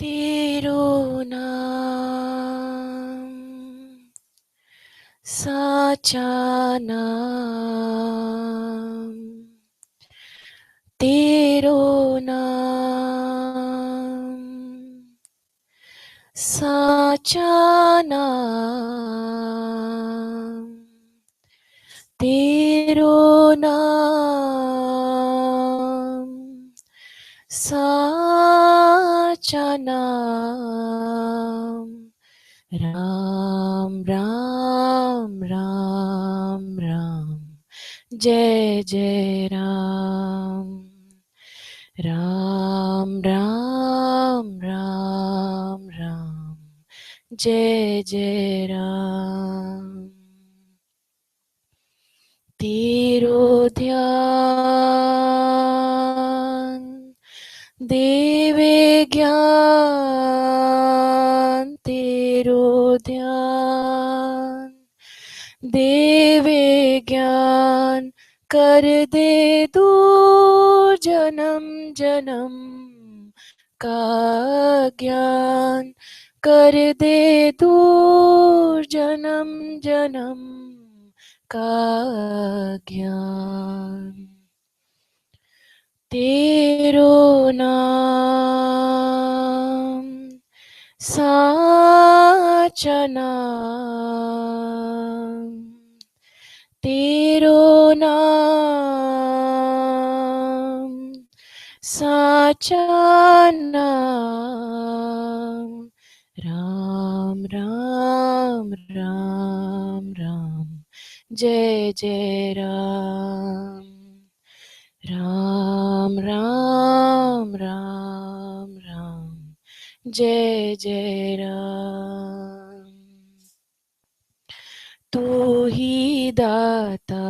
तेरो नाम साचा नाम, तेरो नाम साचा नाम, तेरो नाम साचा नाम। राम राम राम राम, जय जय राम। राम राम राम राम, जय जय राम। तेरो ध्यान देवे ज्ञान, तेरो ध्यान देवे ज्ञान, कर दे दूर जन्म जन्म का ज्ञान, कर दे दूर जन्म जन्म का ज्ञान। तेरो नाम साचा नाम, तेरो नाम साचा नाम। राम राम राम राम, जय जय राम। राम राम राम राम, जय जय राम। तू ही दाता,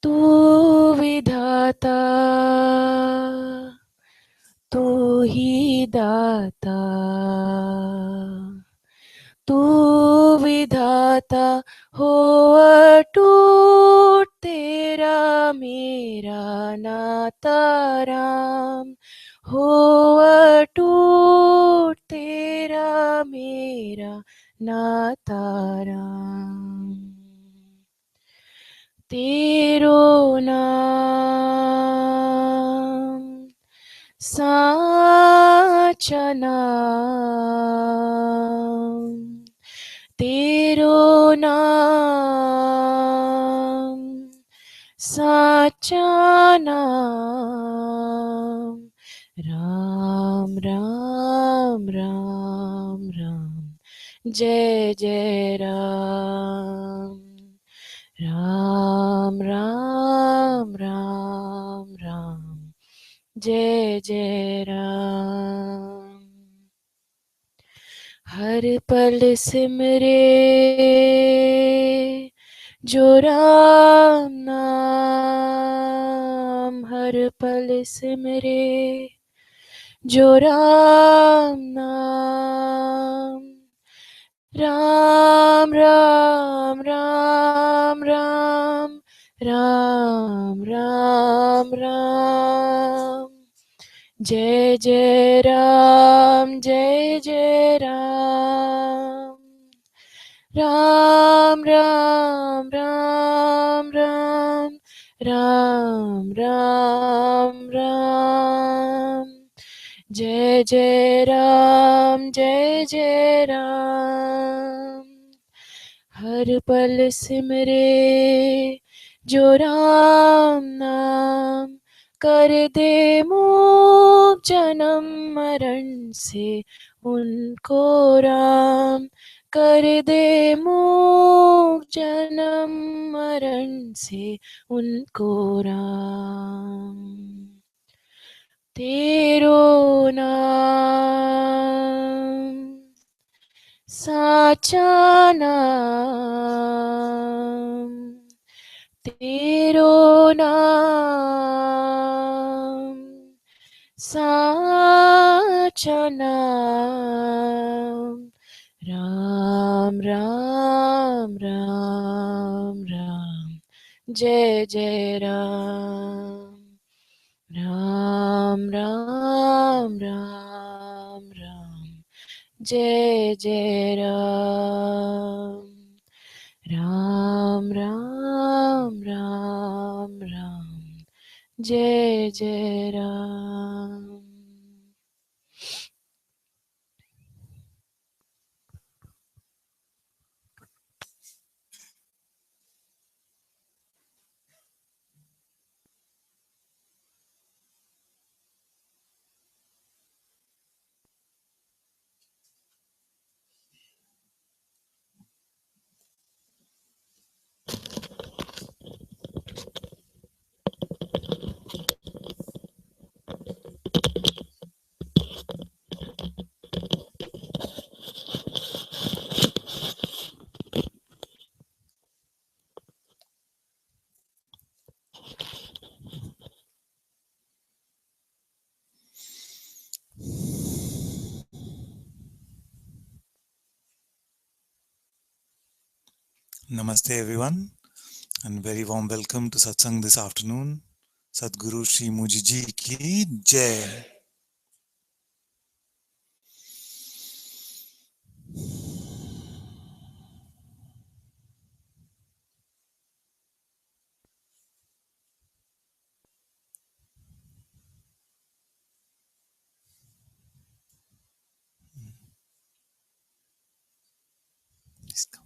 तू विधाता, तू ही दाता, तू विधाता हो अटूट, तेरा मेरा नाता राम हो अटूट, तेरा मेरा नाता राम। तेरो नाम साचा नाम, तेरो नाम साचा नाम। राम राम राम राम, जय जय राम। राम राम राम राम, जय जय राम। हर पल सिमरे जो राम नाम, हर पल सिमरे जो राम नाम। राम राम राम राम, राम राम राम, जय जय राम, जय जय राम। राम राम राम राम, राम राम राम, जय जय राम, जय जय राम। हर पल सिमरे जो राम नाम, कर दे मुक्त जन्म मरण से उनको राम, कर दे मुक्त जन्म मरण से उनको राम। तेरो नाम साचा नाम, तेरो नाम साचा नाम। राम राम राम राम, जय जय Ram. Ram Ram Ram Ram Jai Jai Ram Ram Ram Ram Ram Jai Jai Ram. Namaste everyone and very warm welcome to Satsang this afternoon. Sadhguru Shri Muji Ji ki Jai. Please come.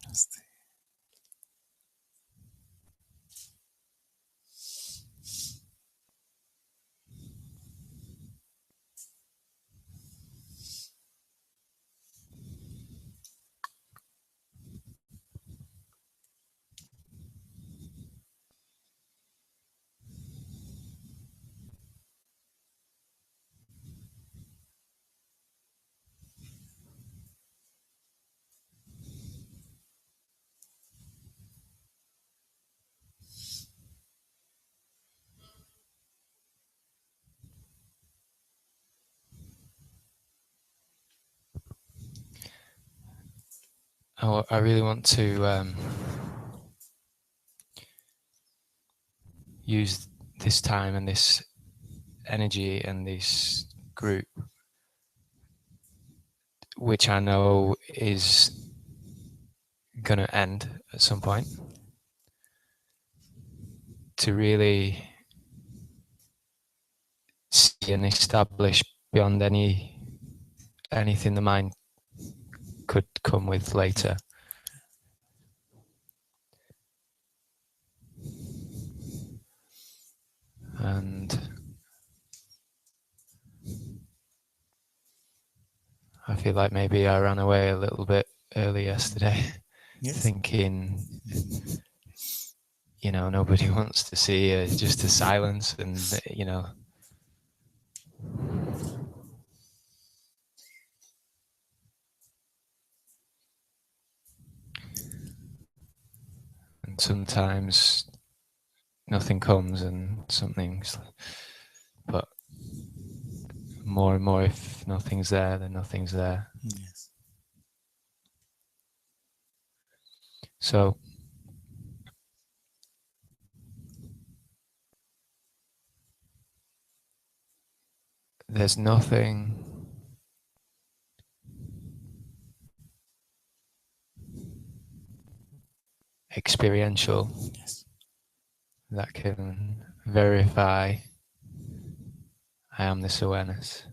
Namaste. I really want to use this time and this energy and this group, which I know is going to end at some point, to really see and establish beyond anything the mind could come with later. And I feel like maybe I ran away a little bit early yesterday, Yes. thinking, nobody wants to see just a silence, and and sometimes nothing comes and something's, but more and more, if nothing's there, then nothing's there. Yes. So there's nothing experiential Yes. that can verify I am this awareness.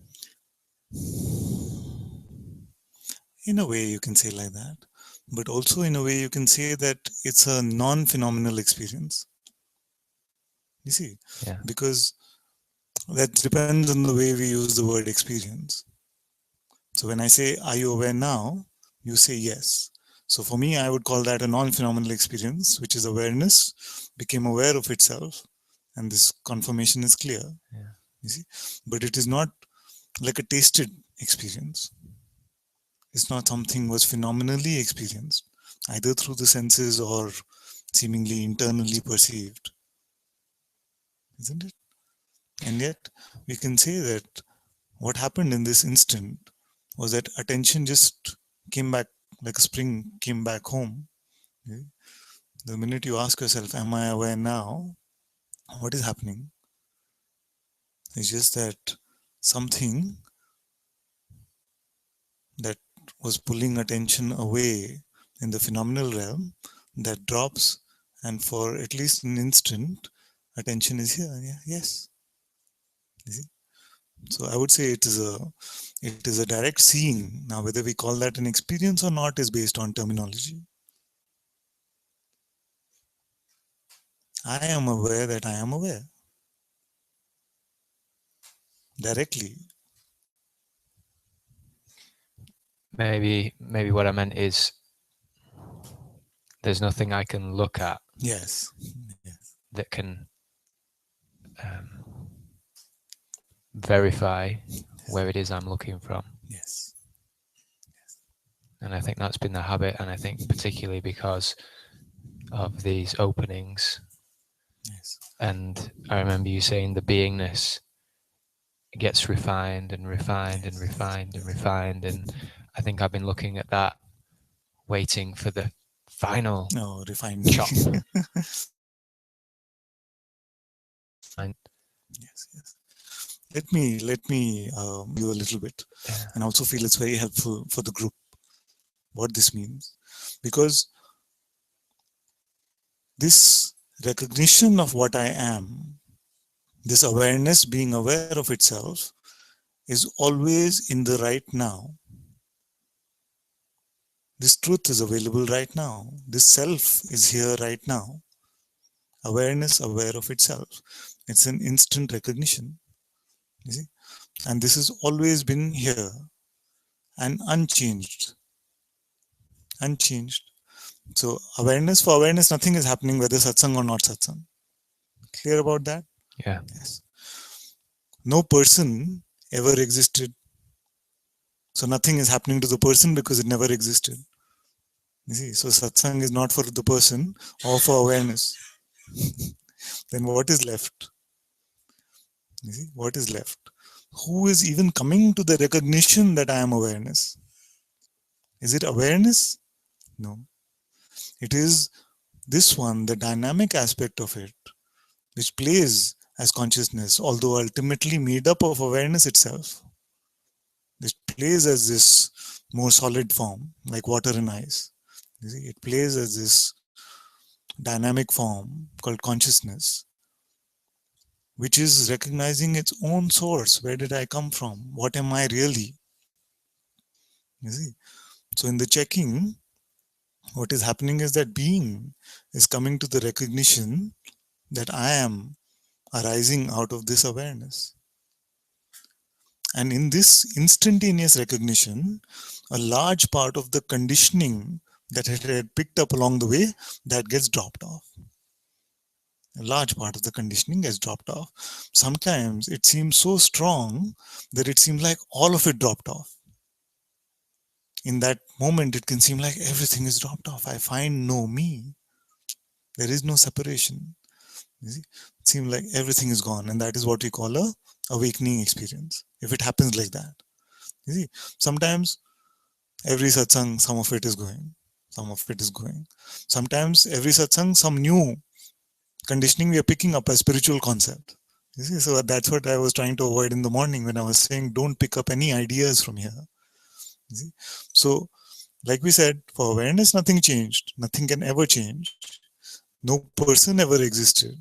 In a way you can say like that, but also in a way you can say that it's a non-phenomenal experience. You see, Yeah. because that depends on the way we use the word experience. So when I say, are you aware now? You say yes. So for me, I would call that a non-phenomenal experience, which is awareness became aware of itself, and this confirmation is clear. Yeah. You see, but it is not like a tasted experience. It's not something was phenomenally experienced, either through the senses or seemingly internally perceived, isn't it? And yet, we can say that what happened in this instant was that attention just came back like a spring came back home. Okay? The minute you ask yourself, am I aware now? What is happening? It's just that something that was pulling attention away in the phenomenal realm that drops, and for at least an instant, attention is here. Yeah, yes. You see? So I would say it is a direct seeing. Now, whether we call that an experience or not is based on terminology. I am aware that I am aware directly. Maybe what I meant is there's nothing I can look at Yes. Yes. that can verify where it is I'm looking from. Yes. And I think that's been the habit, and I think particularly because of these openings. Yes. And I remember you saying the beingness gets refined and refined and refined and refined, and I think I've been looking at that, waiting for the final Refined. chop. Yes, yes. Let me you a little bit, and also feel it's very helpful for the group what this means, because this recognition of what I am, this awareness, being aware of itself, is always in the right now. This truth is available right now. This self is here right now. Awareness, aware of itself. It's an instant recognition. You see? And this has always been here and unchanged. Unchanged. So awareness, for awareness, nothing is happening whether satsang or not satsang. Clear about that? Yeah. Yes. No person ever existed. So nothing is happening to the person because it never existed. You see, so satsang is not for the person or for awareness. Then what is left? You see, what is left? Who is even coming to the recognition that I am awareness? Is it awareness? No. It is this one, the dynamic aspect of it, which plays as consciousness, although ultimately made up of awareness itself. It plays as this more solid form, like water and ice. You see, it plays as this dynamic form called consciousness, which is recognizing its own source. Where did I come from? What am I really? You see, so in the checking, what is happening is that being is coming to the recognition that I am arising out of this awareness. And in this instantaneous recognition, a large part of the conditioning that it had picked up along the way, that gets dropped off. A large part of the conditioning gets dropped off. Sometimes it seems so strong that it seems like all of it dropped off. In that moment, it can seem like everything is dropped off. I find no me. There is no separation. You see? It seems like everything is gone, and that is what we call a awakening experience. If it happens like that, you see, sometimes every satsang, some of it is going, some of it is going. Sometimes every satsang, some new conditioning we are picking up a spiritual concept. You see, so that's what I was trying to avoid in the morning when I was saying, don't pick up any ideas from here. You see? So, like we said, for awareness, nothing changed. Nothing can ever change. No person ever existed.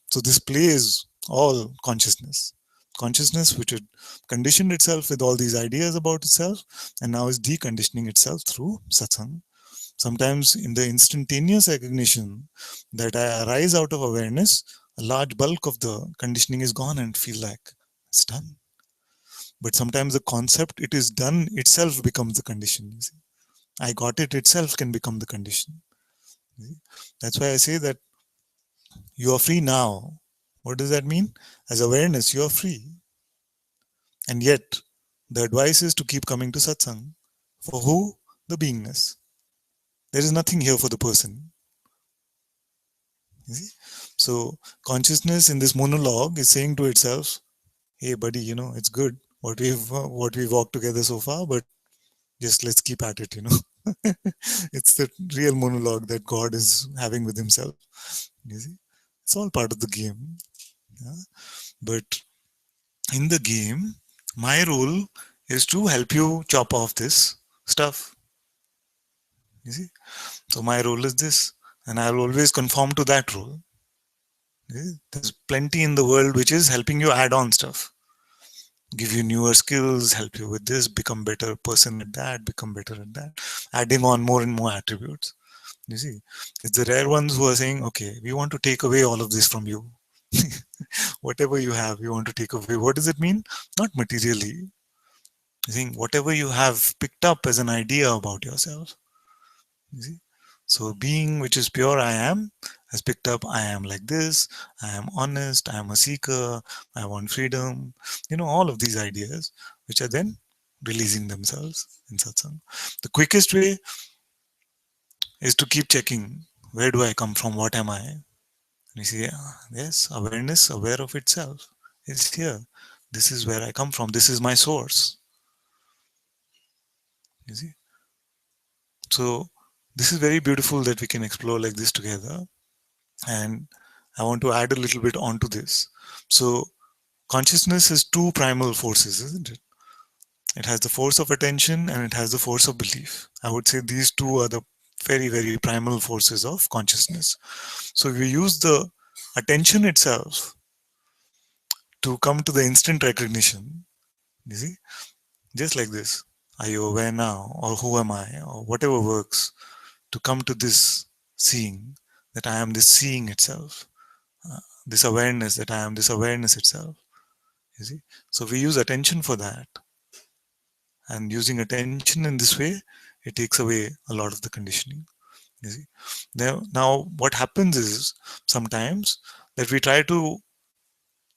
So this plays all consciousness. Consciousness which had conditioned itself with all these ideas about itself and now is deconditioning itself through satsang. Sometimes in the instantaneous recognition that I arise out of awareness, a large bulk of the conditioning is gone and feel like it's done. But sometimes the concept it is done itself becomes the condition. You see? I got it itself can become the condition. That's why I say that you are free now. What does that mean? As awareness, you are free. And yet, the advice is to keep coming to satsang. For who? The beingness. There is nothing here for the person. You see? So, consciousness in this monologue is saying to itself, hey, buddy, it's good what we've walked together so far, but just let's keep at it. It's the real monologue that God is having with himself. You see? It's all part of the game. Yeah? But in the game, my role is to help you chop off this stuff. You see? So my role is this, and I'll always conform to that role. There's plenty in the world which is helping you add on stuff, give you newer skills, help you with this, become better person at that, become better at that, adding on more and more attributes. You see, it's the rare ones who are saying, okay, we want to take away all of this from you. Whatever you have, we want to take away. What does it mean? Not materially. I think whatever you have picked up as an idea about yourself. You see? So being which is pure I am has picked up I am like this, I am honest, I am a seeker, I want freedom, all of these ideas which are then releasing themselves in satsang. The quickest way is to keep checking, where do I come from, what am I? And you see, yes, awareness, aware of itself is here. This is where I come from, this is my source. You see? So this is very beautiful that we can explore like this together. And I want to add a little bit onto this. So consciousness has two primal forces, isn't it? It has the force of attention and it has the force of belief. I would say these two are the very, very primal forces of consciousness. So we use the attention itself to come to the instant recognition. You see? Just like this. Are you aware now? Or who am I? Or whatever works to come to this seeing, that I am this seeing itself. This awareness, that I am this awareness itself. You see? So we use attention for that. And using attention in this way, it takes away a lot of the conditioning. You see? Now what happens is sometimes that we try to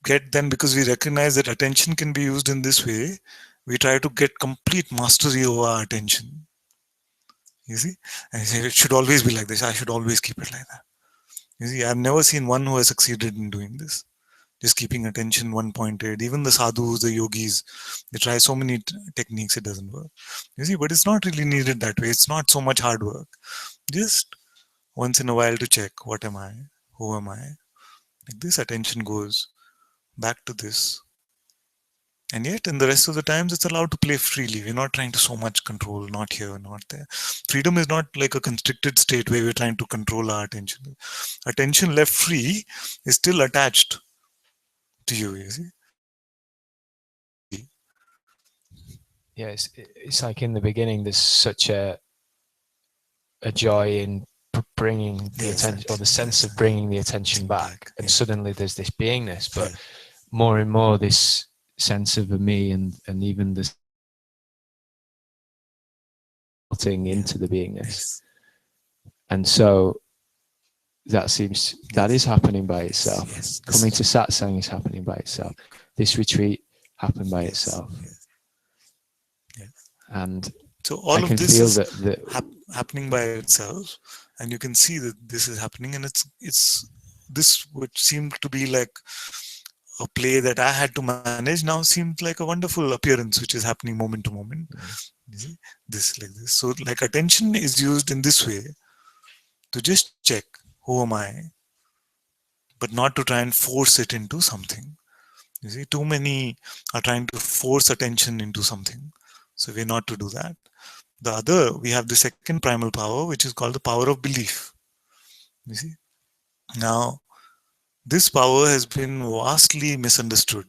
get, then because we recognize that attention can be used in this way, we try to get complete mastery over our attention. You see? And say, it should always be like this. I should always keep it like that. You see, I've never seen one who has succeeded in doing this. Just keeping attention one pointed. Even the sadhus, the yogis, they try so many techniques, it doesn't work. You see, but it's not really needed that way. It's not so much hard work. Just once in a while to check, what am I? Who am I? Like this attention goes back to this. And yet, in the rest of the times, it's allowed to play freely. We're not trying to so much control, not here, not there. Freedom is not like a constricted state where we're trying to control our attention. Attention left free is still attached to you see. Yeah, it's like in the beginning, there's such a joy in bringing the attention, or the sense of bringing the attention back, and suddenly there's this beingness, but more and more this sense of a me, and even this into the beingness. And so that is happening by itself. Coming to satsang is happening by itself. This retreat happened by itself. And so all I of this feel is that happening by itself, and you can see that this is happening, and it's this which seemed to be like a play that I had to manage now seems like a wonderful appearance which is happening moment to moment. You see? This like this. So like attention is used in this way to just check, who am I? But not to try and force it into something. You see, too many are trying to force attention into something. So we're not to do that. The other, we have the second primal power, which is called the power of belief. You see? Now, this power has been vastly misunderstood.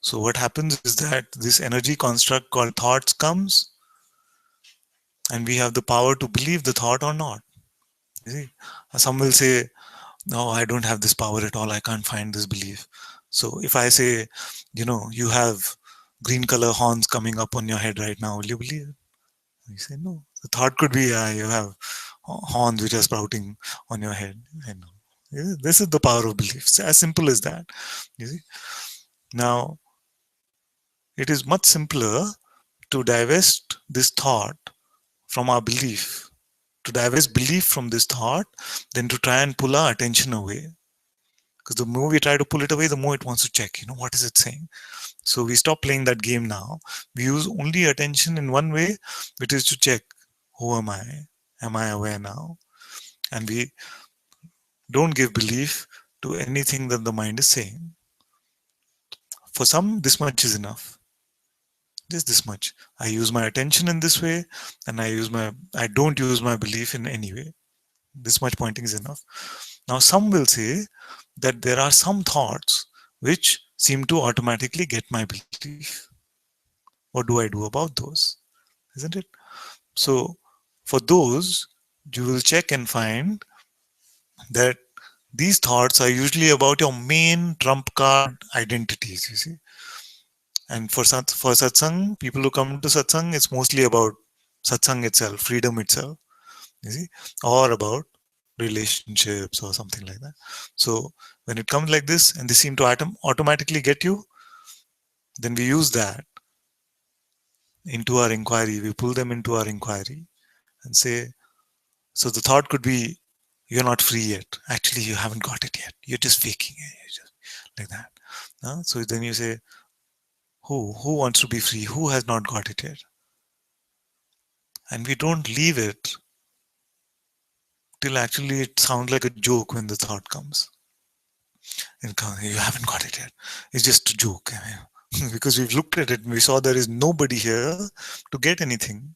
So what happens is that this energy construct called thoughts comes, and we have the power to believe the thought or not. You see? Some will say, no, I don't have this power at all. I can't find this belief. So if I say, you have green color horns coming up on your head right now. Will you believe it? You say no. The thought could be, you have horns which are sprouting on your head. You say no. This is the power of belief. It's as simple as that. You see. Now, it is much simpler to divest this thought from our belief, to divest belief from this thought, than to try and pull our attention away. Because the more we try to pull it away, the more it wants to check, what is it saying? So we stop playing that game now. We use only attention in one way, which is to check, who am I? Am I aware now? And we don't give belief to anything that the mind is saying. For some, this much is enough. Just this much. I use my attention in this way, and I don't use my belief in any way. This much pointing is enough. Now, some will say that there are some thoughts which seem to automatically get my belief. What do I do about those? Isn't it? So, for those, you will check and find that these thoughts are usually about your main trump card identities, you see. And for satsang, people who come to satsang, it's mostly about satsang itself, freedom itself, you see, or about relationships or something like that. So when it comes like this and they seem to automatically get you, then we use that into our inquiry. We pull them into our inquiry and say, so the thought could be, you're not free yet. Actually, you haven't got it yet. You're just faking it. You're just like that. So then you say, who wants to be free? Who has not got it yet? And we don't leave it till actually it sounds like a joke when the thought comes. And you haven't got it yet. It's just a joke. Because we've looked at it and we saw there is nobody here to get anything.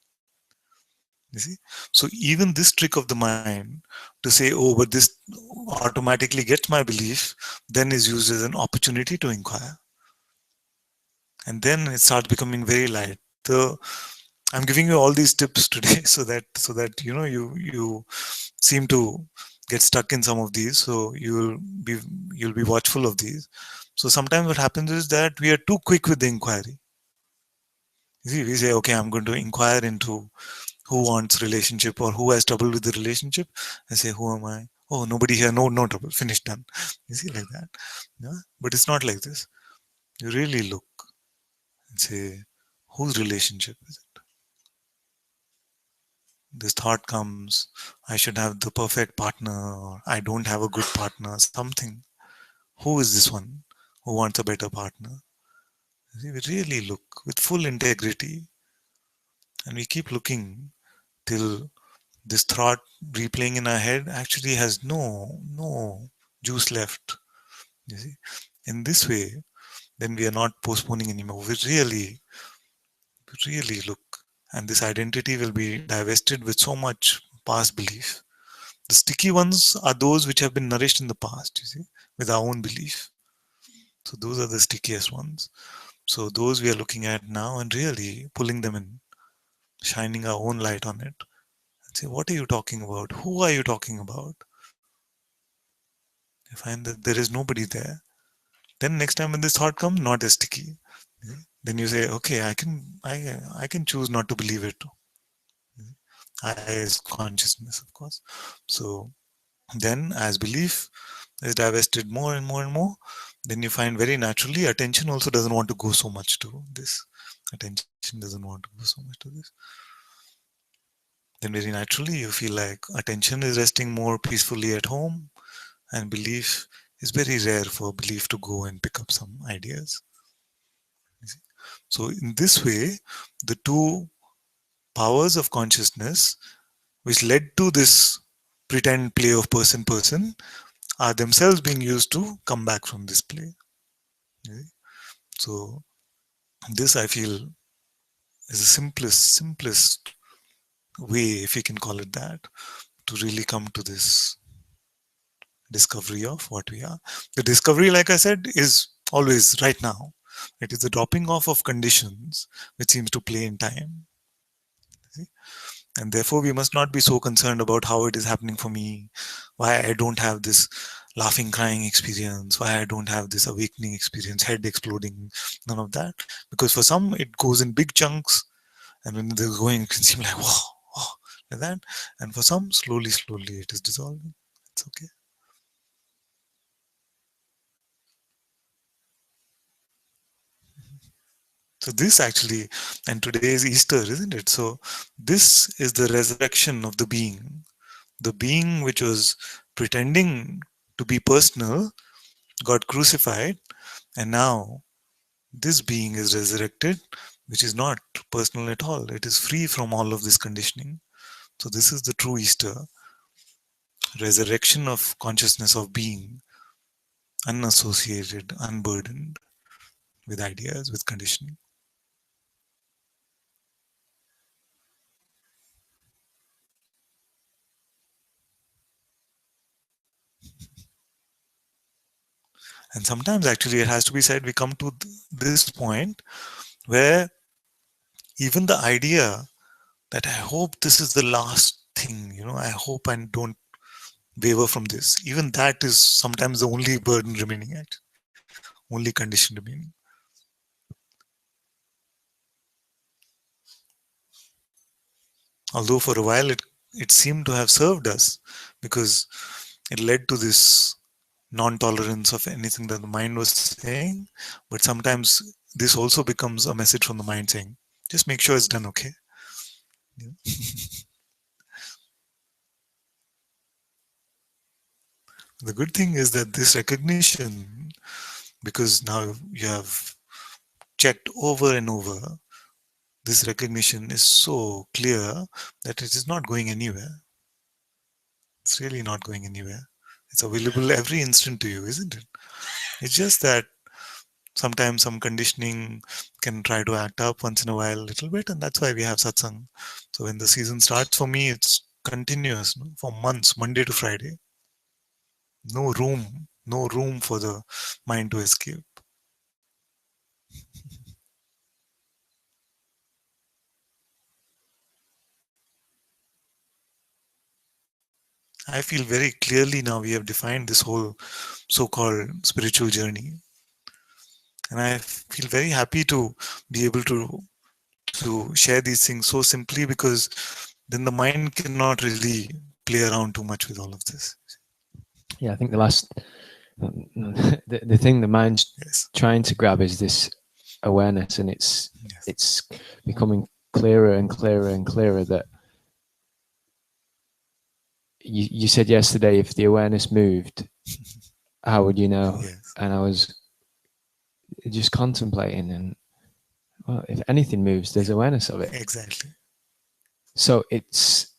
You see? So even this trick of the mind to say, oh, but this automatically gets my belief, then is used as an opportunity to inquire. And then it starts becoming very light. So I'm giving you all these tips today so that you seem to get stuck in some of these. So you'll be watchful of these. So sometimes what happens is that we are too quick with the inquiry. You see, we say, okay, I'm going to inquire into who wants relationship or who has trouble with the relationship. I say, who am I? Oh, nobody here, no trouble, finished, done. You see, like that. Yeah? But it's not like this. You really look and say, whose relationship is it? This thought comes, I should have the perfect partner, or I don't have a good partner, something. Who is this one who wants a better partner? You see, we really look with full integrity, and we keep looking till this thought replaying in our head actually has no juice left. You see, in this way, then we are not postponing anymore. We really look, and this identity will be divested with so much past belief. The sticky ones are those which have been nourished in the past, you see, with our own belief. So those are the stickiest ones. So those we are looking at now and really pulling them in, shining our own light on it. And say, what are you talking about? Who are you talking about? You find that there is nobody there. Then next time when this thought comes, not as sticky. Then you say, okay, I can choose not to believe it. I is consciousness, of course. So then as belief is divested more and more and more, then you find very naturally attention also doesn't want to go so much to this. Attention doesn't want to go so much to this. Then very naturally you feel like attention is resting more peacefully at home, and belief is very rare for belief to go and pick up some ideas. So in this way, the two powers of consciousness which led to this pretend play of person are themselves being used to come back from this play. So this I feel is the simplest way, if you can call it that, to really come to this discovery of what we are. The discovery, like I said, is always right now. It is the dropping off of conditions which seems to play in time. See? And therefore we must not be so concerned about how it is happening for me, why I don't have this laughing, crying experience, why I don't have this awakening experience, head exploding, none of that. Because for some, it goes in big chunks, and when they're going, it can seem like, whoa, whoa, like that. And for some, slowly, slowly, it is dissolving. It's okay. So this actually, and today is Easter, isn't it? So this is the resurrection of the being which was pretending to be personal, got crucified, and now this being is resurrected, which is not personal at all. It is free from all of this conditioning. So this is the true Easter, resurrection of consciousness of being, unassociated, unburdened with ideas, with conditioning. And sometimes actually it has to be said, we come to this point where even the idea that I hope this is the last thing, I hope I don't waver from this, even that is sometimes the only burden remaining, only condition remaining. Although for a while it seemed to have served us, because it led to this non-tolerance of anything that the mind was saying. But sometimes this also becomes a message from the mind saying, just make sure it's done okay. The good thing is that this recognition, because now you have checked over and over, this recognition is so clear that it is not going anywhere. It's really not going anywhere. It's available every instant to you, isn't it? It's just that sometimes some conditioning can try to act up once in a while a little bit, and that's why we have satsang. So when the season starts, for me it's continuous, for months, Monday to Friday. No room for the mind to escape. I feel very clearly now we have defined this whole so-called spiritual journey, and I feel very happy to be able to share these things so simply, because then the mind cannot really play around too much with all of this. Yeah, I think the thing the mind's trying to grab is this awareness, and it's becoming clearer and clearer and clearer that you said yesterday, if the awareness moved, how would you know? Yes. And I was just contemplating, and well, if anything moves, there's awareness of it. Exactly. So it's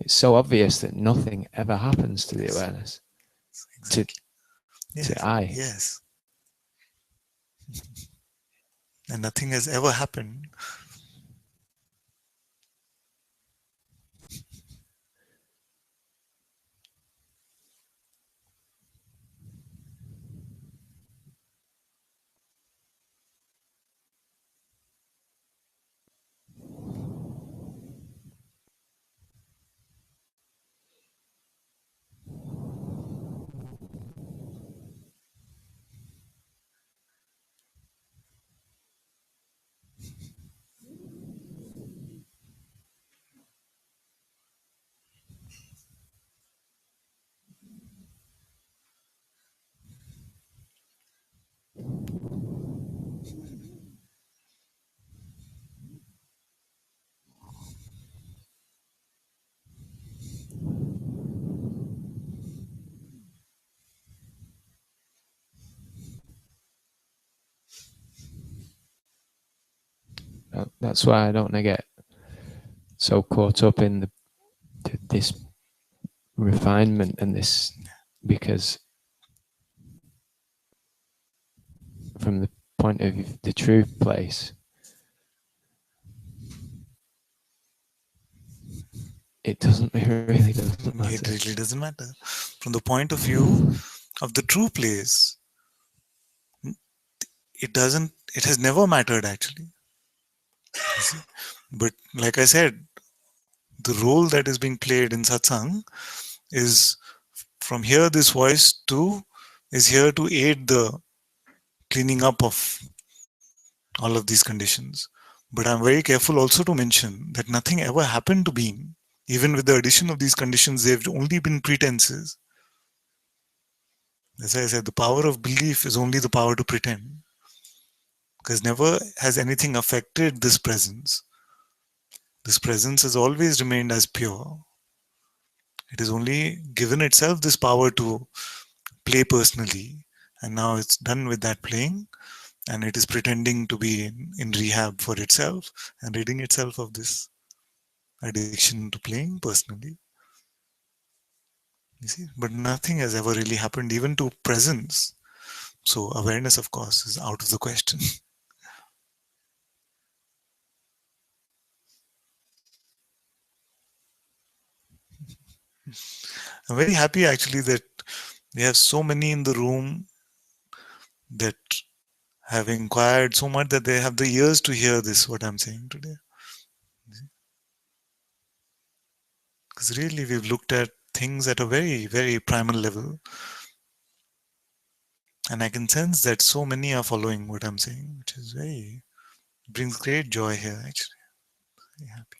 so obvious that nothing ever happens to the awareness. Exactly. To I. Yes. And nothing has ever happened. That's why I don't want to get so caught up in this refinement and this, because from the point of view, the true place, it really doesn't matter. It really doesn't matter. From the point of view of the true place, it doesn't it has never mattered actually. You see? But like I said, the role that is being played in satsang is from here, this voice too is here to aid the cleaning up of all of these conditions. But I'm very careful also to mention that nothing ever happened to being. Even with the addition of these conditions, they've only been pretenses. As I said, the power of belief is only the power to pretend, because never has anything affected this presence. This presence has always remained as pure. It has only given itself this power to play personally. And now it's done with that playing, and it is pretending to be in rehab for itself and ridding itself of this addiction to playing personally. You see, but nothing has ever really happened, even to presence. So awareness, of course, is out of the question. I'm very happy actually that we have so many in the room that have inquired so much that they have the ears to hear this, what I'm saying today. Because really, we've looked at things at a very, very primal level. And I can sense that so many are following what I'm saying, which is very, brings great joy here, actually. Very happy.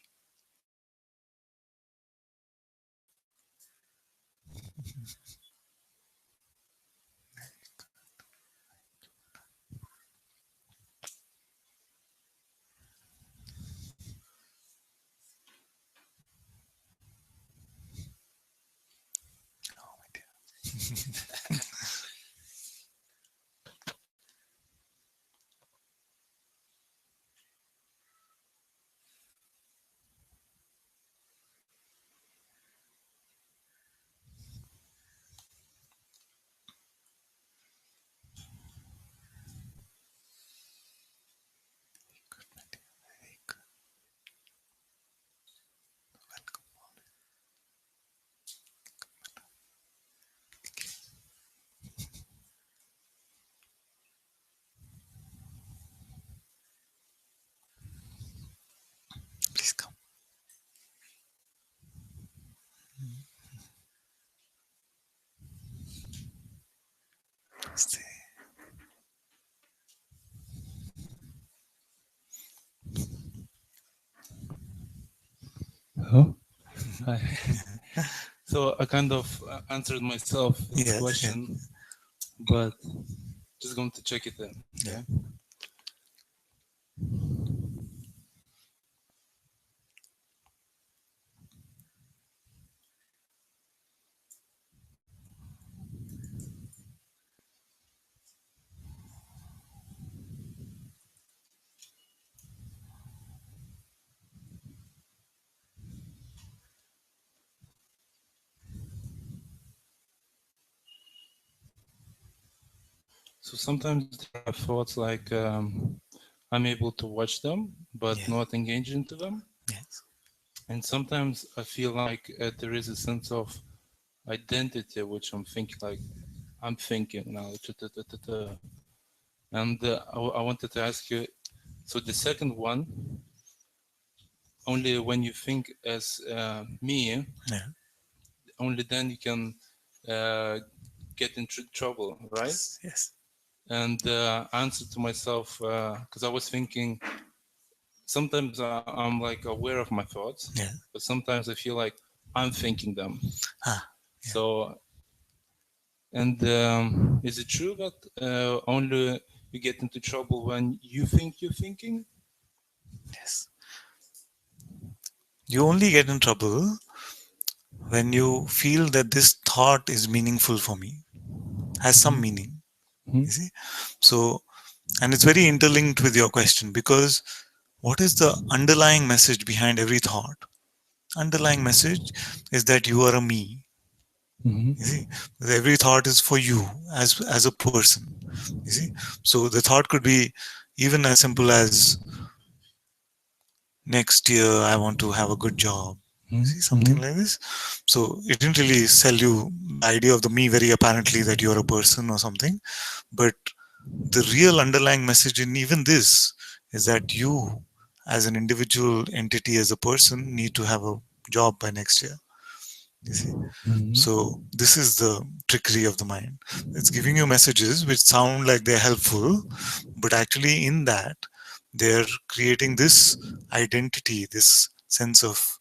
Oh, my dear. Good, my dear. Very good. Welcome. Please come. Stay. Oh, hi. So I kind of answered myself the Yes, question, but just going to check it in. Yeah. So sometimes there are thoughts like I'm able to watch them, but Yeah. not engage into them. Yes. And sometimes I feel like there is a sense of identity, which I'm thinking like I'm thinking now. And I wanted to ask you, so the second one, only when you think as me, Yeah. only then you can get into trouble, right? Yes. Yes. And I answered to myself, because I was thinking, sometimes I'm like aware of my thoughts, Yeah. but sometimes I feel like I'm thinking them. Ah. Yeah. So, and is it true that only you get into trouble when you think you're thinking? Yes. You only get in trouble when you feel that this thought is meaningful for me, has some meaning. You see? So, and it's very interlinked with your question, because what is the underlying message behind every thought? Underlying message is that you are a me. You see? Every thought is for you as a person. You see? So the thought could be even as simple as next year I want to have a good job. You see, something like this. So it didn't really sell you the idea of the me very apparently that you're a person or something, but the real underlying message in even this is that you, as an individual entity, as a person, need to have a job by next year. You see? So this is the trickery of the mind. It's giving you messages which sound like they're helpful, but actually in that they're creating this identity, this sense of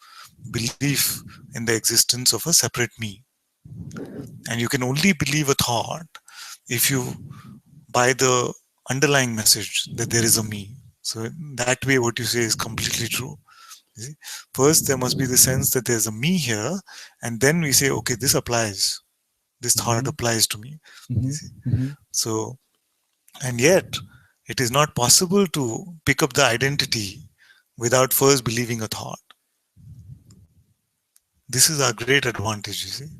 belief in the existence of a separate me. And you can only believe a thought if you buy the underlying message that there is a me. So that way what you say is completely true. You see? First there must be the sense that there's a me here, and then we say, okay, this applies. This thought applies to me. You see? So, and yet it is not possible to pick up the identity without first believing a thought. This is our great advantage, you see,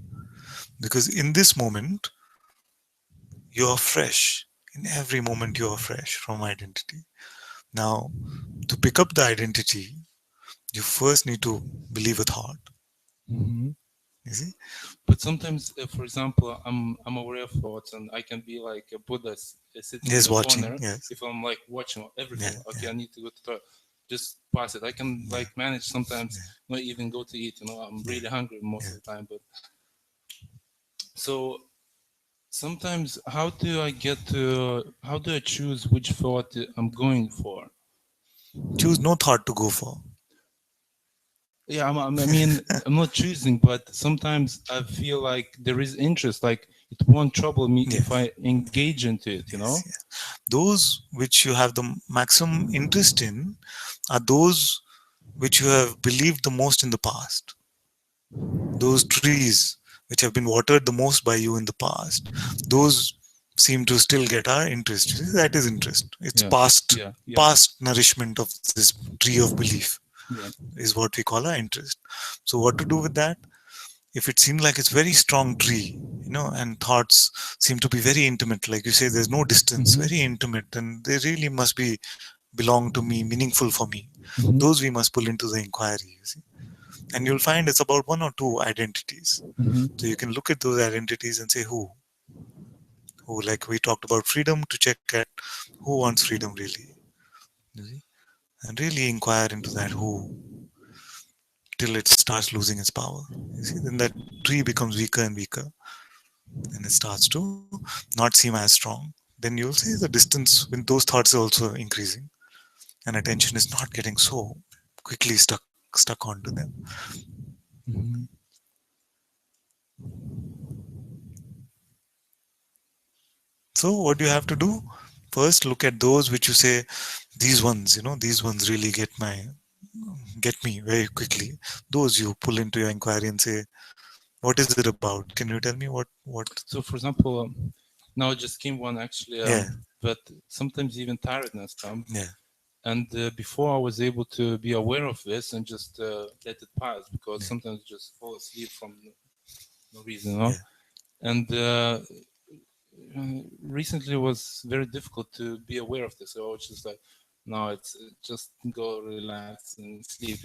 because in this moment you are fresh. In every moment you are fresh from identity. Now, to pick up the identity, you first need to believe a thought. You see? But sometimes, for example, I'm aware of thoughts, and I can be like a Buddha sitting in Yes, the watching. corner. Yes. If I'm like watching everything, Yeah, okay, yeah. I need to go to the toilet. Just pass it. I can like manage sometimes not even go to eat. I'm really hungry most of the time. But so sometimes, how do I choose which thought I'm going for? Choose no thought to go for. Yeah, I mean, I'm not choosing, but sometimes I feel like there is interest. Like it won't trouble me if Yes. I engage into it. Yes, yes. Those which you have the maximum interest in are those which you have believed the most in the past. Those trees which have been watered the most by you in the past, those seem to still get our interest. You see, that is interest. It's Yeah, yeah, yeah, past nourishment of this tree of belief yeah. is what we call our interest. So what to do with that? If it seems like it's very strong tree, and thoughts seem to be very intimate, like you say, there's no distance, very intimate, and they really must be belong to me, meaningful for me. Those we must pull into the inquiry, you see. And you'll find it's about one or two identities. So you can look at those identities and say who, like we talked about freedom, to check at who wants freedom really, you see? And really inquire into that who till it starts losing its power. You see, then that tree becomes weaker and weaker, and it starts to not seem as strong. Then you'll see the distance when those thoughts are also increasing, and attention is not getting so quickly stuck onto them. So what do you have to do? First, look at those which you say, these ones really get me very quickly. Those you pull into your inquiry and say, what is it about? Can you tell me what? So, for example, now it just came one actually, Yeah, but sometimes even tiredness comes. yeah, And before I was able to be aware of this and just let it pass, because sometimes I just fall asleep from no reason, yeah. And recently it was very difficult to be aware of this. So I was just like, no, it's just go relax and sleep.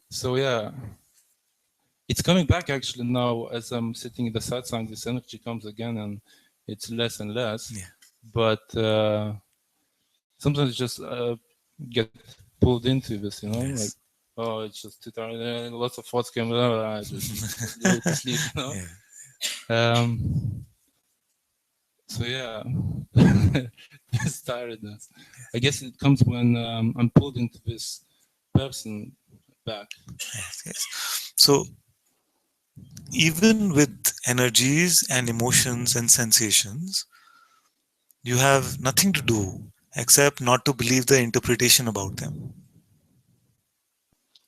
So yeah, it's coming back actually now as I'm sitting in the satsang. This energy comes again, and it's less and less. Yeah. But sometimes just get pulled into this. Like, Yes. oh, it's just too tired. Lots of thoughts came. I just go to sleep. Yeah. So yeah, this tiredness. I guess it comes when I'm pulled into this person back. Yes, yes. So even with energies and emotions and sensations, you have nothing to do except not to believe the interpretation about them.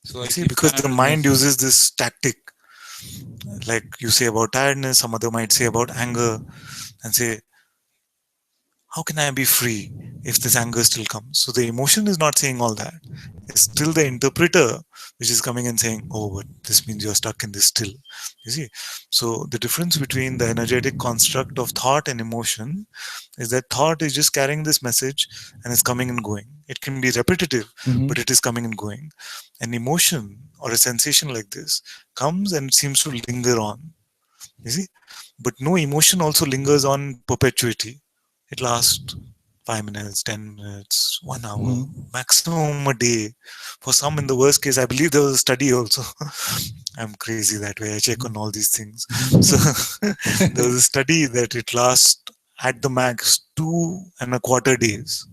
So You like see, if because the mind tiredness, uses this tactic, like you say about tiredness, some other might say about anger, and say, how can I be free if this anger still comes? So the emotion is not saying all that. It's still the interpreter which is coming and saying, oh, but this means you're stuck in this still. You see? So the difference between the energetic construct of thought and emotion is that thought is just carrying this message and it's coming and going. It can be repetitive, but it is coming and going. An emotion or a sensation like this comes and seems to linger on. You see? But no emotion also lingers on perpetuity. It lasts 5 minutes, 10 minutes, 1 hour, maximum a day. For some, in the worst case, I believe there was a study also. I'm crazy that way. I check on all these things. So there was a study that it lasts at the max 2.25 days.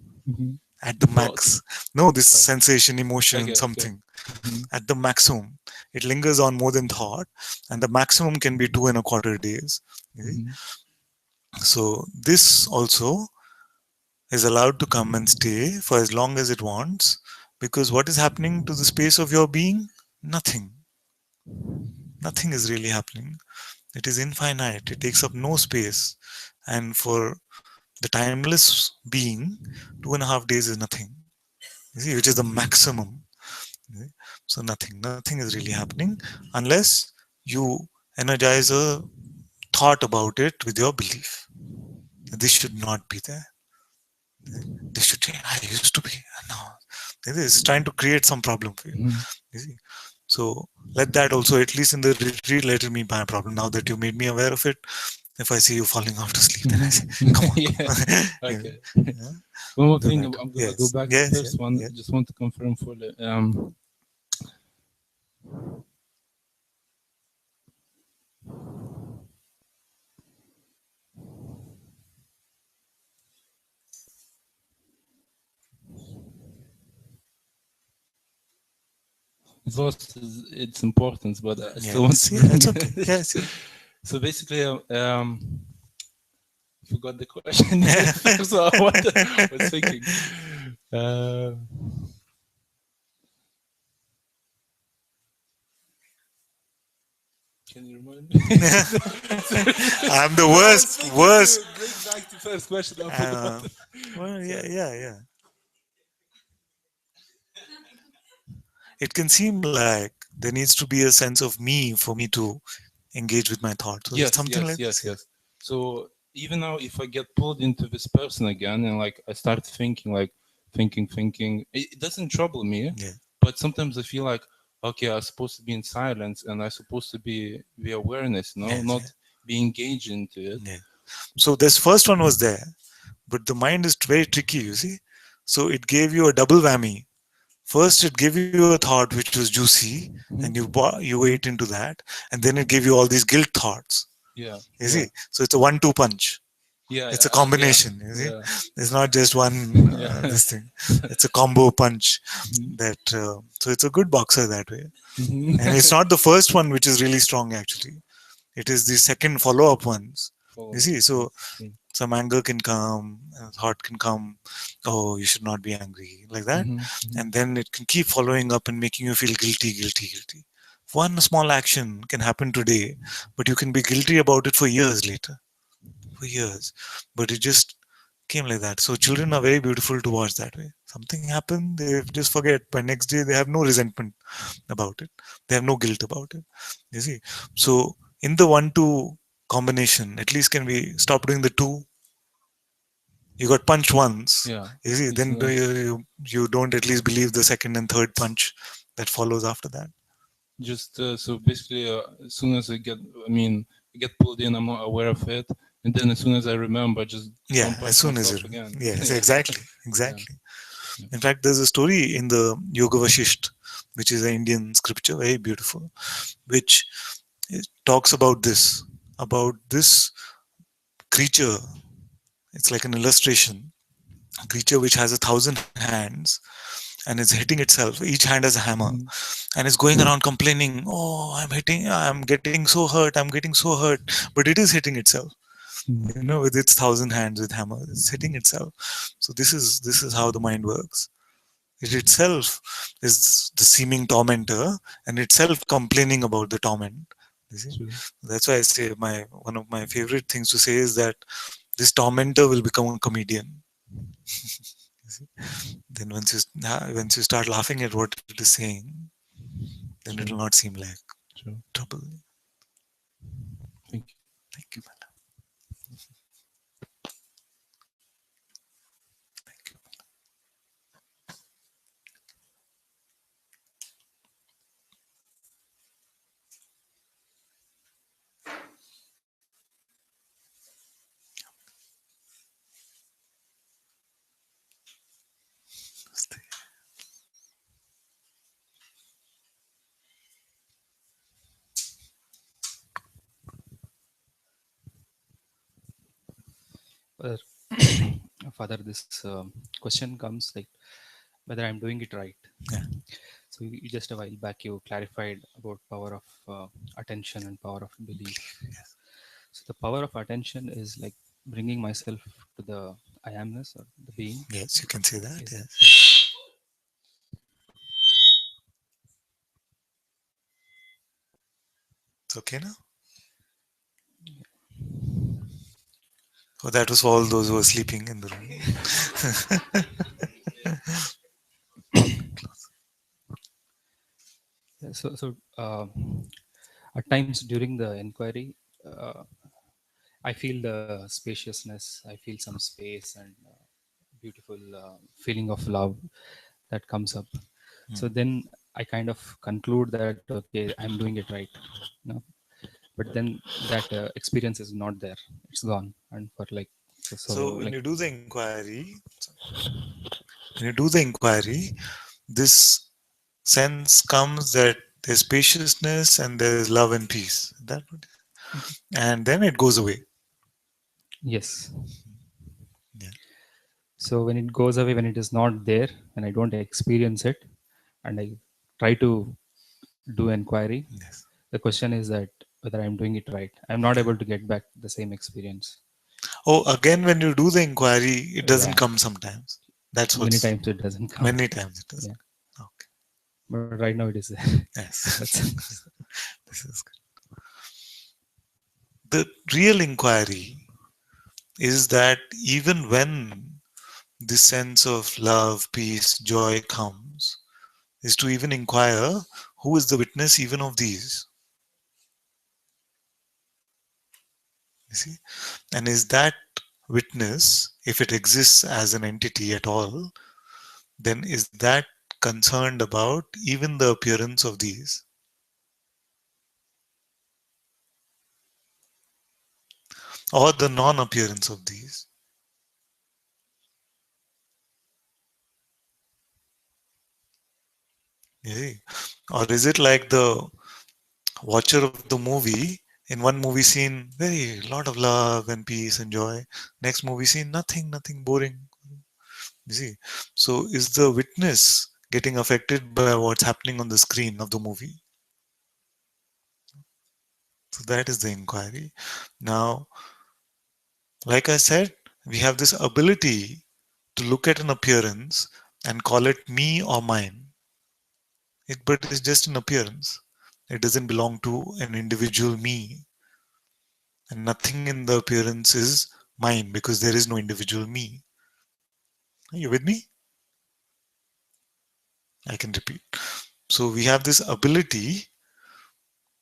At the What? max. No, this sensation, emotion, Okay, okay. something. At the maximum. It lingers on more than thought. And the maximum can be 2.25 days. You see? So this also is allowed to come and stay for as long as it wants, because what is happening to the space of your being? Nothing. Nothing is really happening. It is infinite. It takes up no space. And for the timeless being, 2.5 days is nothing. You see, which is the maximum. You see? So nothing is really happening unless you energize a thought about it with your belief. This should not be there. This should change. I used to be. No. This is trying to create some problem for you. You see? So let that also, at least in the retreat, let it be my problem. Now that you made me aware of it, if I see you falling off to sleep, then I say, come on. Yeah. You know? Okay. Yeah? One more Do thing, that. I'm gonna go Yes. back to the Yes. first one. Yes. Just want to confirm fully. It's lost its importance, but I still want Yes. to Yeah, bring that's okay. it. Yes. So basically, forgot the question. So what I was thinking. Can you remind me? I'm the No, I was worst. thinking Worst. to bring back the first question. I Uh, forgot. well, yeah, Sorry. yeah. It can seem like there needs to be a sense of me for me to engage with my thoughts. So it's Yes, something yes, like this. yes, yes. So even now, if I get pulled into this person again and like I start thinking, thinking, it doesn't trouble me. Yeah. But sometimes I feel like, okay, I'm supposed to be in silence and I'm supposed to be the awareness, no, Yes. not be engaged into it. Yeah. So this first one was there, but the mind is very tricky, you see. So it gave you a double whammy. First, it gave you a thought which was juicy, and you ate into that, and then it gave you all these guilt thoughts. Yeah, You yeah, see, so it's a 1-2 punch. yeah, It's a yeah, combination. You see, yeah, it's not just one yeah. this thing. It's a combo punch. That so it's a good boxer that way, and it's not the first one which is really strong actually. It is the second follow-up ones. You Follow. see, so That's true. some anger can come, thought can come, oh, you should not be angry, like that. And then it can keep following up and making you feel guilty. One small action can happen today, but you can be guilty about it for years later, for years. But it just came like that. So children are very beautiful to watch that way. Something happened, they just forget. By next day, they have no resentment about it. They have no guilt about it. You see. So in the 1-2 combination, at least can we stop doing the two? You got punched once. Yeah. You see, It's then you don't at least believe the second and third punch that follows after that. just so basically, as soon as I get pulled in, I'm not aware of it, and then as soon as I remember, just Yeah, don't as punch soon as myself you. again. Yes, Yeah. exactly, Yeah. exactly. In fact, there's a story in the Yoga Vashisht, which is an Indian scripture, very beautiful, which talks about this creature. It's like an illustration, a creature which has 1,000 hands and is hitting itself. Each hand has a hammer, and is going around complaining, "Oh, I'm getting so hurt, I'm getting so hurt." But it is hitting itself, with its 1,000 hands with hammer. It's hitting itself. So this is how the mind works. It itself is the seeming tormentor, and itself complaining about the torment. You see, True. that's why I say one of my favorite things to say is that this tormentor will become a comedian. You see? Then once you start laughing at what it is saying, then it will True. not seem like True. trouble. Thank you. Thank you. Thank you. Father, Father, this question comes like whether I'm doing it right. Yeah. So you just a while back you clarified about power of attention and power of belief. Yes. So the power of attention is like bringing myself to the I amness or the being. Yes, you can say that. Is Yes. It's okay now. Oh, that was for all those who were sleeping in the room. so at times during the inquiry, uh, I feel the spaciousness. I feel some space and beautiful feeling of love that comes up. So then I kind of conclude that okay, I'm doing it right. No? But then that experience is not there. It's gone. And for like so So when like you do the inquiry, this sense comes that there's spaciousness and there's love and peace. That what- and then it goes away. yes. Yeah. So when it goes away, when it is not there, and I don't experience it, and I try to do inquiry, Yes. the question is that whether I'm doing it right. I'm not able to get back the same experience. Oh, again, when you do the inquiry, it doesn't Yeah, come sometimes. That's many what's times it doesn't come. many times it doesn't. Yeah, Okay. but right now it is there. Yes. That's This is good. The real inquiry is that even when this sense of love, peace, joy comes, is to even inquire who is the witness even of these. You see? And is that witness, if it exists as an entity at all, then is that concerned about even the appearance of these? Or the non appearance of these? You see? Or is it like the watcher of the movie? In one movie scene, very lot of love and peace and joy. Next movie scene, nothing, nothing, boring. You see? So is the witness getting affected by what's happening on the screen of the movie? So that is the inquiry. Now, like I said, we have this ability to look at an appearance and call it me or mine. But it's just an appearance. It doesn't belong to an individual me. And nothing in the appearance is mine because there is no individual me. Are you with me? I can repeat. So we have this ability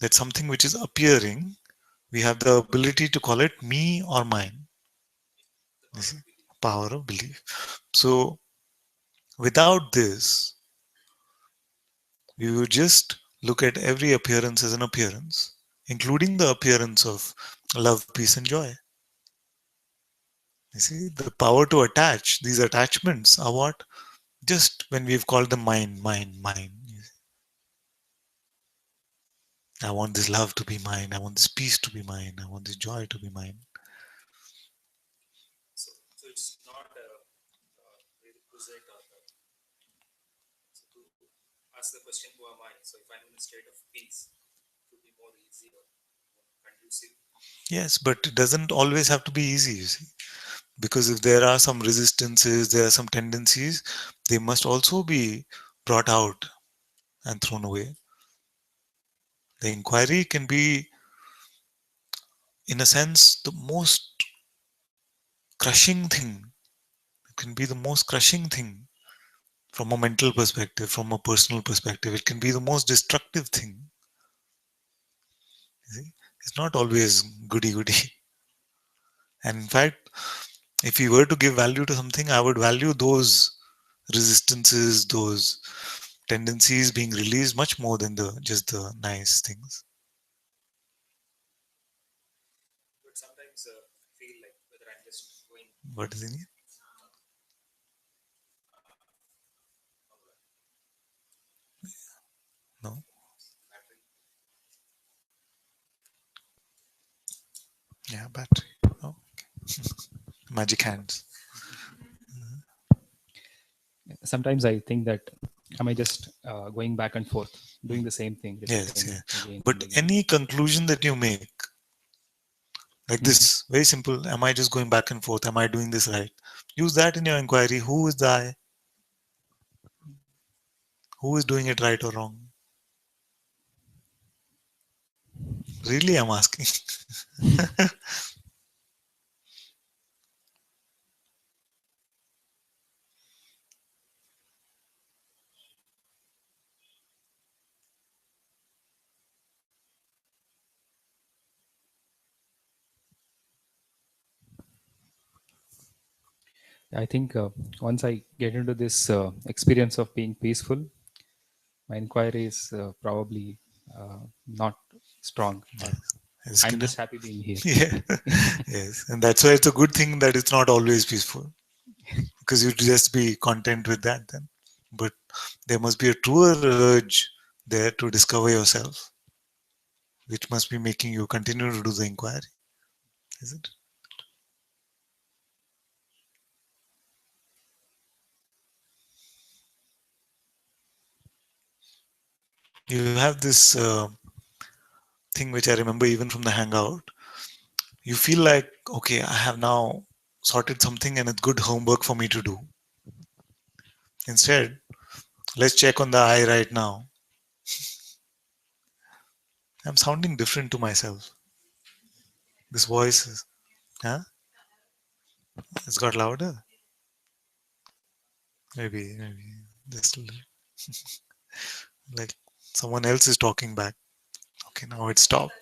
that something which is appearing, we have the ability to call it me or mine. You see? Power of belief. So without this, we would just look at every appearance as an appearance, including the appearance of love, peace, and joy. You see, the power to attach, these attachments are what? Just when we've called them mine, mine, mine. I want this love to be mine. I want this peace to be mine. I want this joy to be mine. so it's not a prerequisite or so to ask the question who am I? So if I'm in a state of peace, it would be more easy or more conducive. Yes, but it doesn't always have to be easy, you see. Because if there are some resistances, there are some tendencies, they must also be brought out and thrown away. The inquiry can be, in a sense, the most crushing thing. It can be the most crushing thing from a mental perspective, from a personal perspective. It can be the most destructive thing. You see? It's not always goody goody. And in fact, if we were to give value to something, I would value those resistances, those tendencies being released much more than the just the nice things. But sometimes I feel like whether I'm just going What does it mean? No. battery. Yeah, battery. Oh, okay. magic hands. Sometimes I think that am I just going back and forth, doing the same thing, Yes, repeating yeah. again and But again. any conclusion that you make, like Mhm. this, very simple. Am I just going back and forth? Am I doing this right? Use that in your inquiry. Who is the I? Who is doing it right or wrong? Really, I'm asking. I think once I get into this experience of being peaceful, my inquiry is probably not strong, or It's I'm gonna, just happy being here. yeah, yes, and that's why it's a good thing that it's not always peaceful, because you'd just be content with that then. But there must be a truer urge there to discover yourself, which must be making you continue to do the inquiry, is it? You have this thing which I remember even from the hangout. You feel like, okay, I have now sorted something and it's good homework for me to do. Instead, let's check on the I right now. I'm sounding different to myself. This voice is, huh? It's got louder. Maybe just a little, like someone else is talking back. Okay, now it's stopped.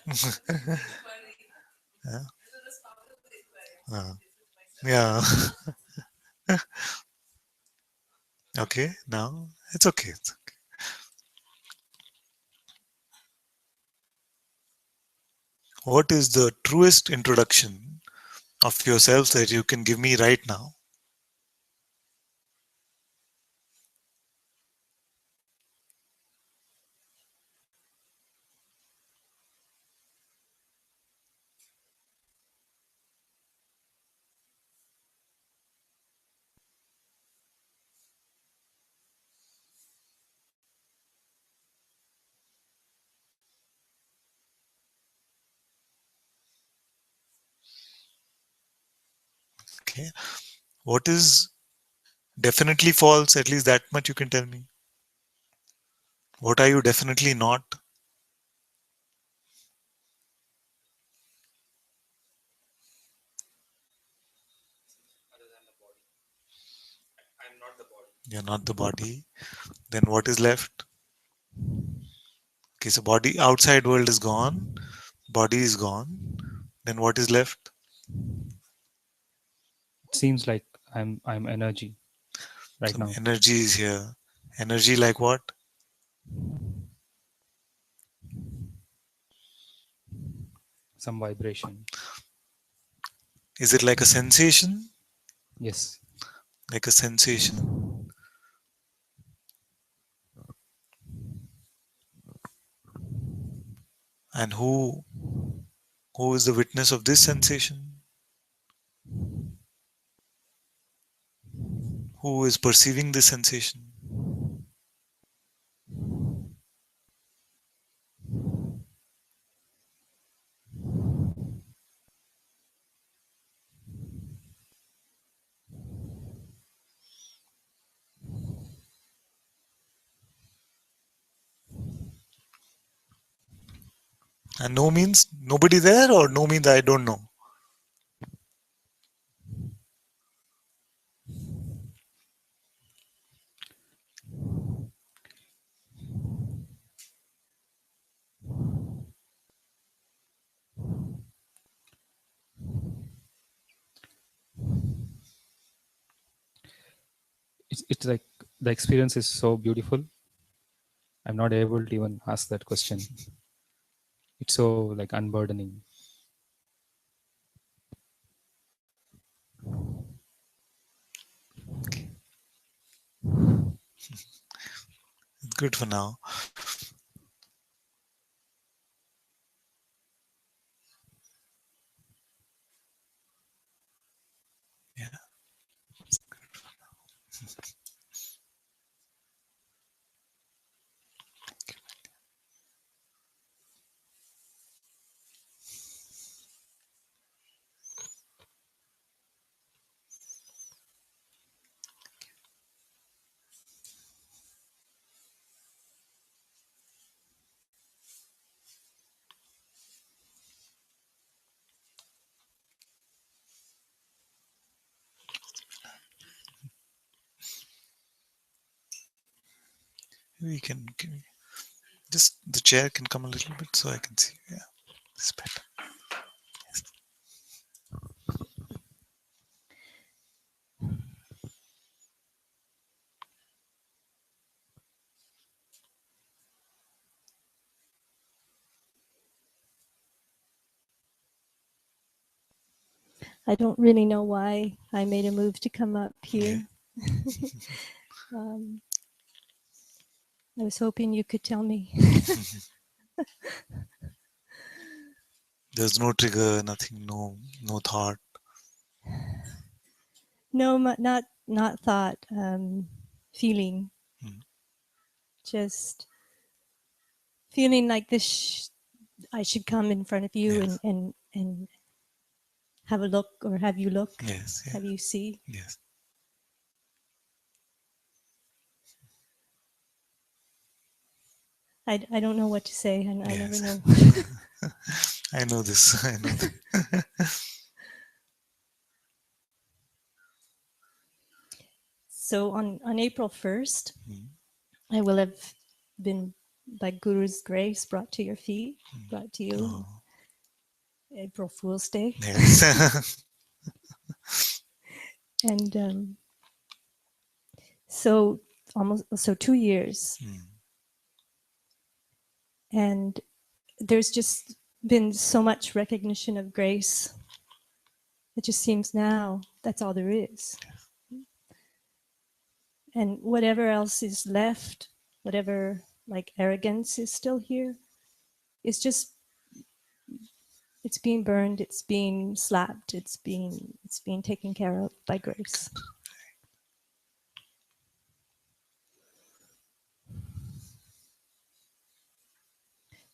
Yeah. Uh, yeah. Okay, now it's okay. What is the truest introduction of yourself that you can give me right now? Okay. What is definitely false? At least that much you can tell me. What are you definitely not? You're not the body. Then what is left? Okay, so body outside world is gone. Body is gone. Then what is left? It seems like I'm energy right Some now, energy is here. Energy like what? some vibration. Is it like a sensation? Yes, Like a sensation. And who is the witness of this sensation? Who is perceiving this sensation? And no means nobody there, or no means I don't know. it's like the experience is so beautiful. I'm not able to even ask that question. It's so like unburdening. It's good for now. We can just the chair can come a little bit so I can see. Yeah, it's better. I don't really know why I made a move to come up here. I was hoping you could tell me. There's no trigger, nothing, no thought. No, not thought, feeling. Just feeling like this. I should come in front of you Yes. and have a look, or have you look. Yes. Yeah. Have you see. Yes. I don't know what to say, and I never Yes. know. I know this. I know that. So on April 1st, I will have been, by Guru's grace, brought to your feet, brought to you. Oh. April Fool's Day. Yes. And so 2 years. And there's just been so much recognition of grace. It just seems now that's all there is. And whatever else is left, whatever like arrogance is still here, it's just, it's being burned, it's being slapped, it's being taken care of by grace.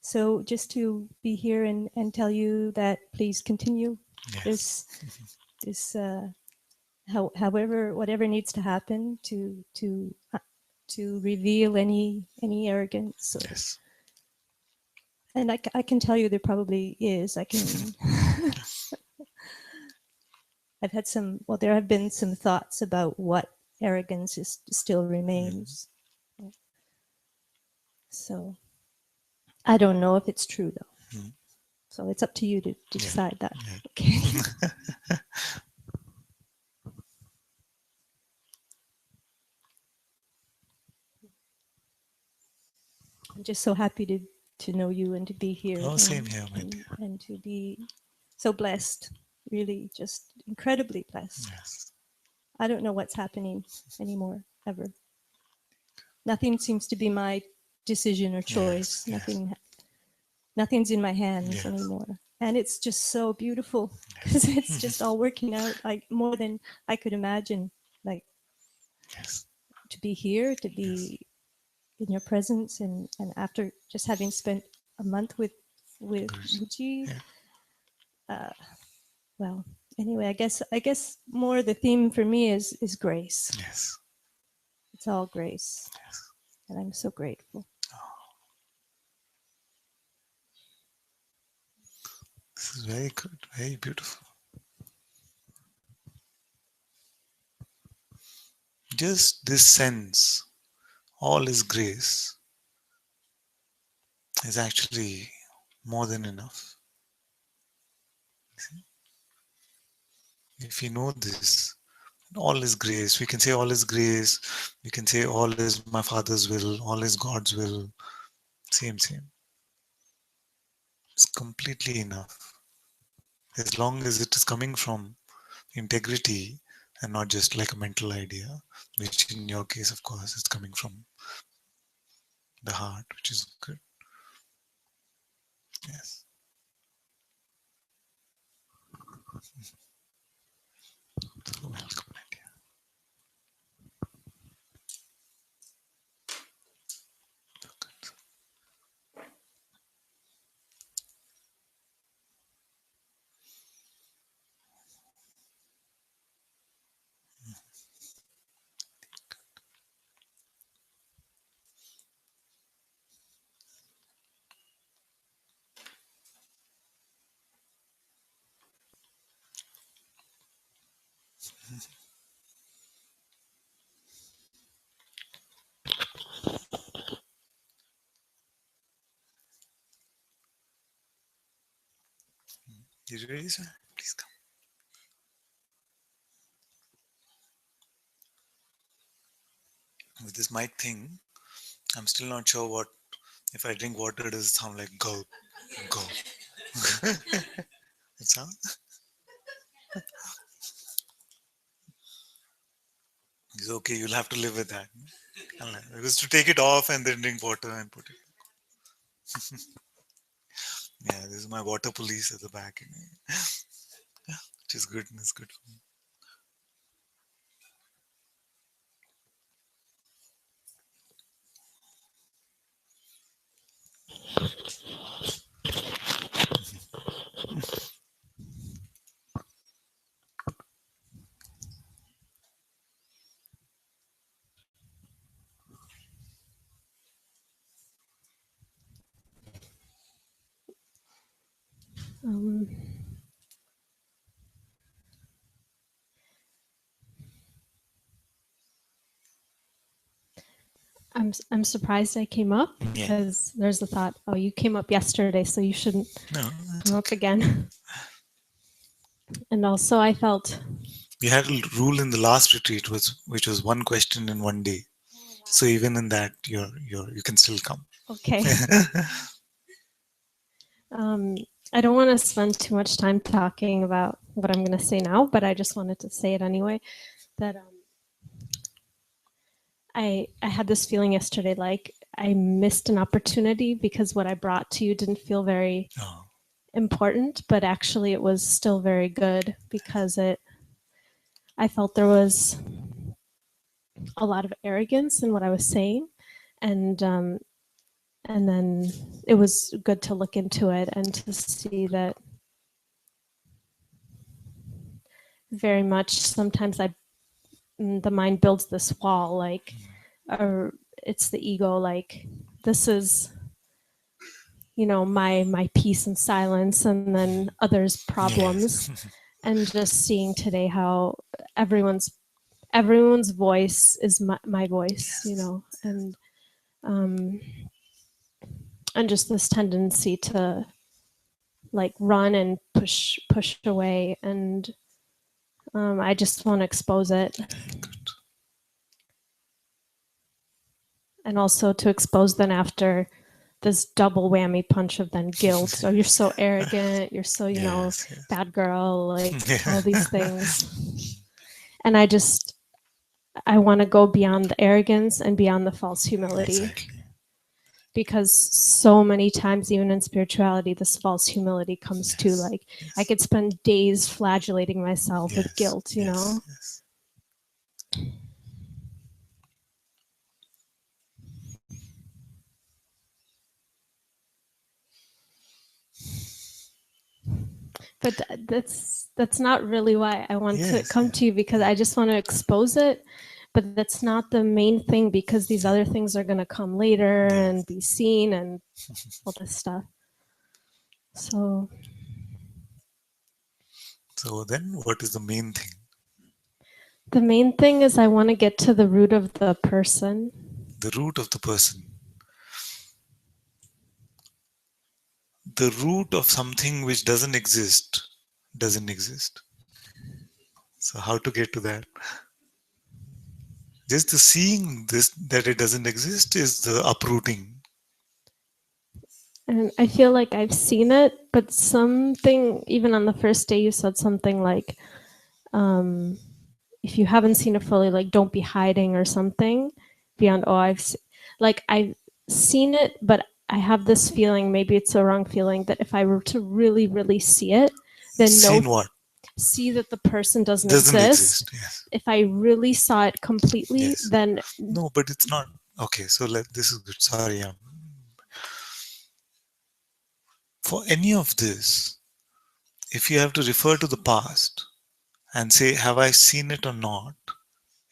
So just to be here and tell you that please continue. Yes. However, whatever needs to happen to reveal any arrogance. Or, Yes. and I can tell you there probably is. I can. I've had some. Well, there have been some thoughts about what arrogance still remains. So I don't know if it's true though. So it's up to you to decide that. Yeah. Okay. I'm just so happy to know you and to be here. Oh, same here, my dear. And to be so blessed, really just incredibly blessed. Yes. I don't know what's happening anymore, ever. Nothing seems to be my decision or choice. Yes. Nothing's in my hands Yes. anymore. And it's just so beautiful because it's just all working out like more than I could imagine. Like to be here, to be in your presence, and after just having spent a month with Uji. Well, anyway, I guess more the theme for me is grace. Yes. It's all grace. Yes. And I'm so grateful. This is very good, very beautiful. Just this sense, all is grace, is actually more than enough. If you know this, all is grace. We can say all is grace. We can say all is my Father's will, all is God's will. Same. It's completely enough. As long as it is coming from integrity and not just like a mental idea, which in your case, of course, is coming from the heart, which is good. Yes. So welcome, my dear. So good. You ready, sir? Please come. With this mic thing, I'm still not sure what. If I drink water, does it sound like gulp, gulp? It sounds. It's okay. You'll have to live with that. Because to take it off and then drink water and put it. Yeah, this is my water police at the back, which is good. It's good for me. Um, I'm surprised I came up because there's a thought, oh, you came up yesterday, so you shouldn't come up again. And also I felt We had a rule in the last retreat which was one question in one day. So even in that, you can still come. okay. I don't want to spend too much time talking about what I'm going to say now, but I just wanted to say it anyway. That I had this feeling yesterday, like I missed an opportunity because what I brought to you didn't feel very important, but actually it was still very good because I felt there was a lot of arrogance in what I was saying, and then it was good to look into it and to see that very much sometimes the mind builds this wall, like, or it's the ego, like this is, my peace and silence, and then others' problems. And just seeing today how everyone's voice is my voice, and just this tendency to like run and push away, and I just want to expose it. And also to expose then after this double whammy punch of then guilt. So you're so arrogant, you're so, bad girl, like all these things. And I want to go beyond the arrogance and beyond the false humility. Exactly. Because so many times, even in spirituality, this false humility comes to, like, I could spend days flagellating myself with guilt, you know? Yes. But that's not really why I want to come to you, because I just want to expose it. But that's not the main thing, because these other things are going to come later and be seen and all this stuff. So then what is the main thing? The main thing is I want to get to the root of the person. The root of the person. The root of something which doesn't exist. So how to get to that? Just the seeing this, that it doesn't exist, is the uprooting. And I feel like I've seen it, but something, even on the first day, you said something like, if you haven't seen it fully, like, don't be hiding or something beyond, I've seen it, but I have this feeling, maybe it's a wrong feeling, that if I were to really, really see it, then see that the person doesn't exist. Yes. If I really saw it completely, then no, but it's not. Okay, so this is good. Sorry, for any of this, if you have to refer to the past and say, have I seen it or not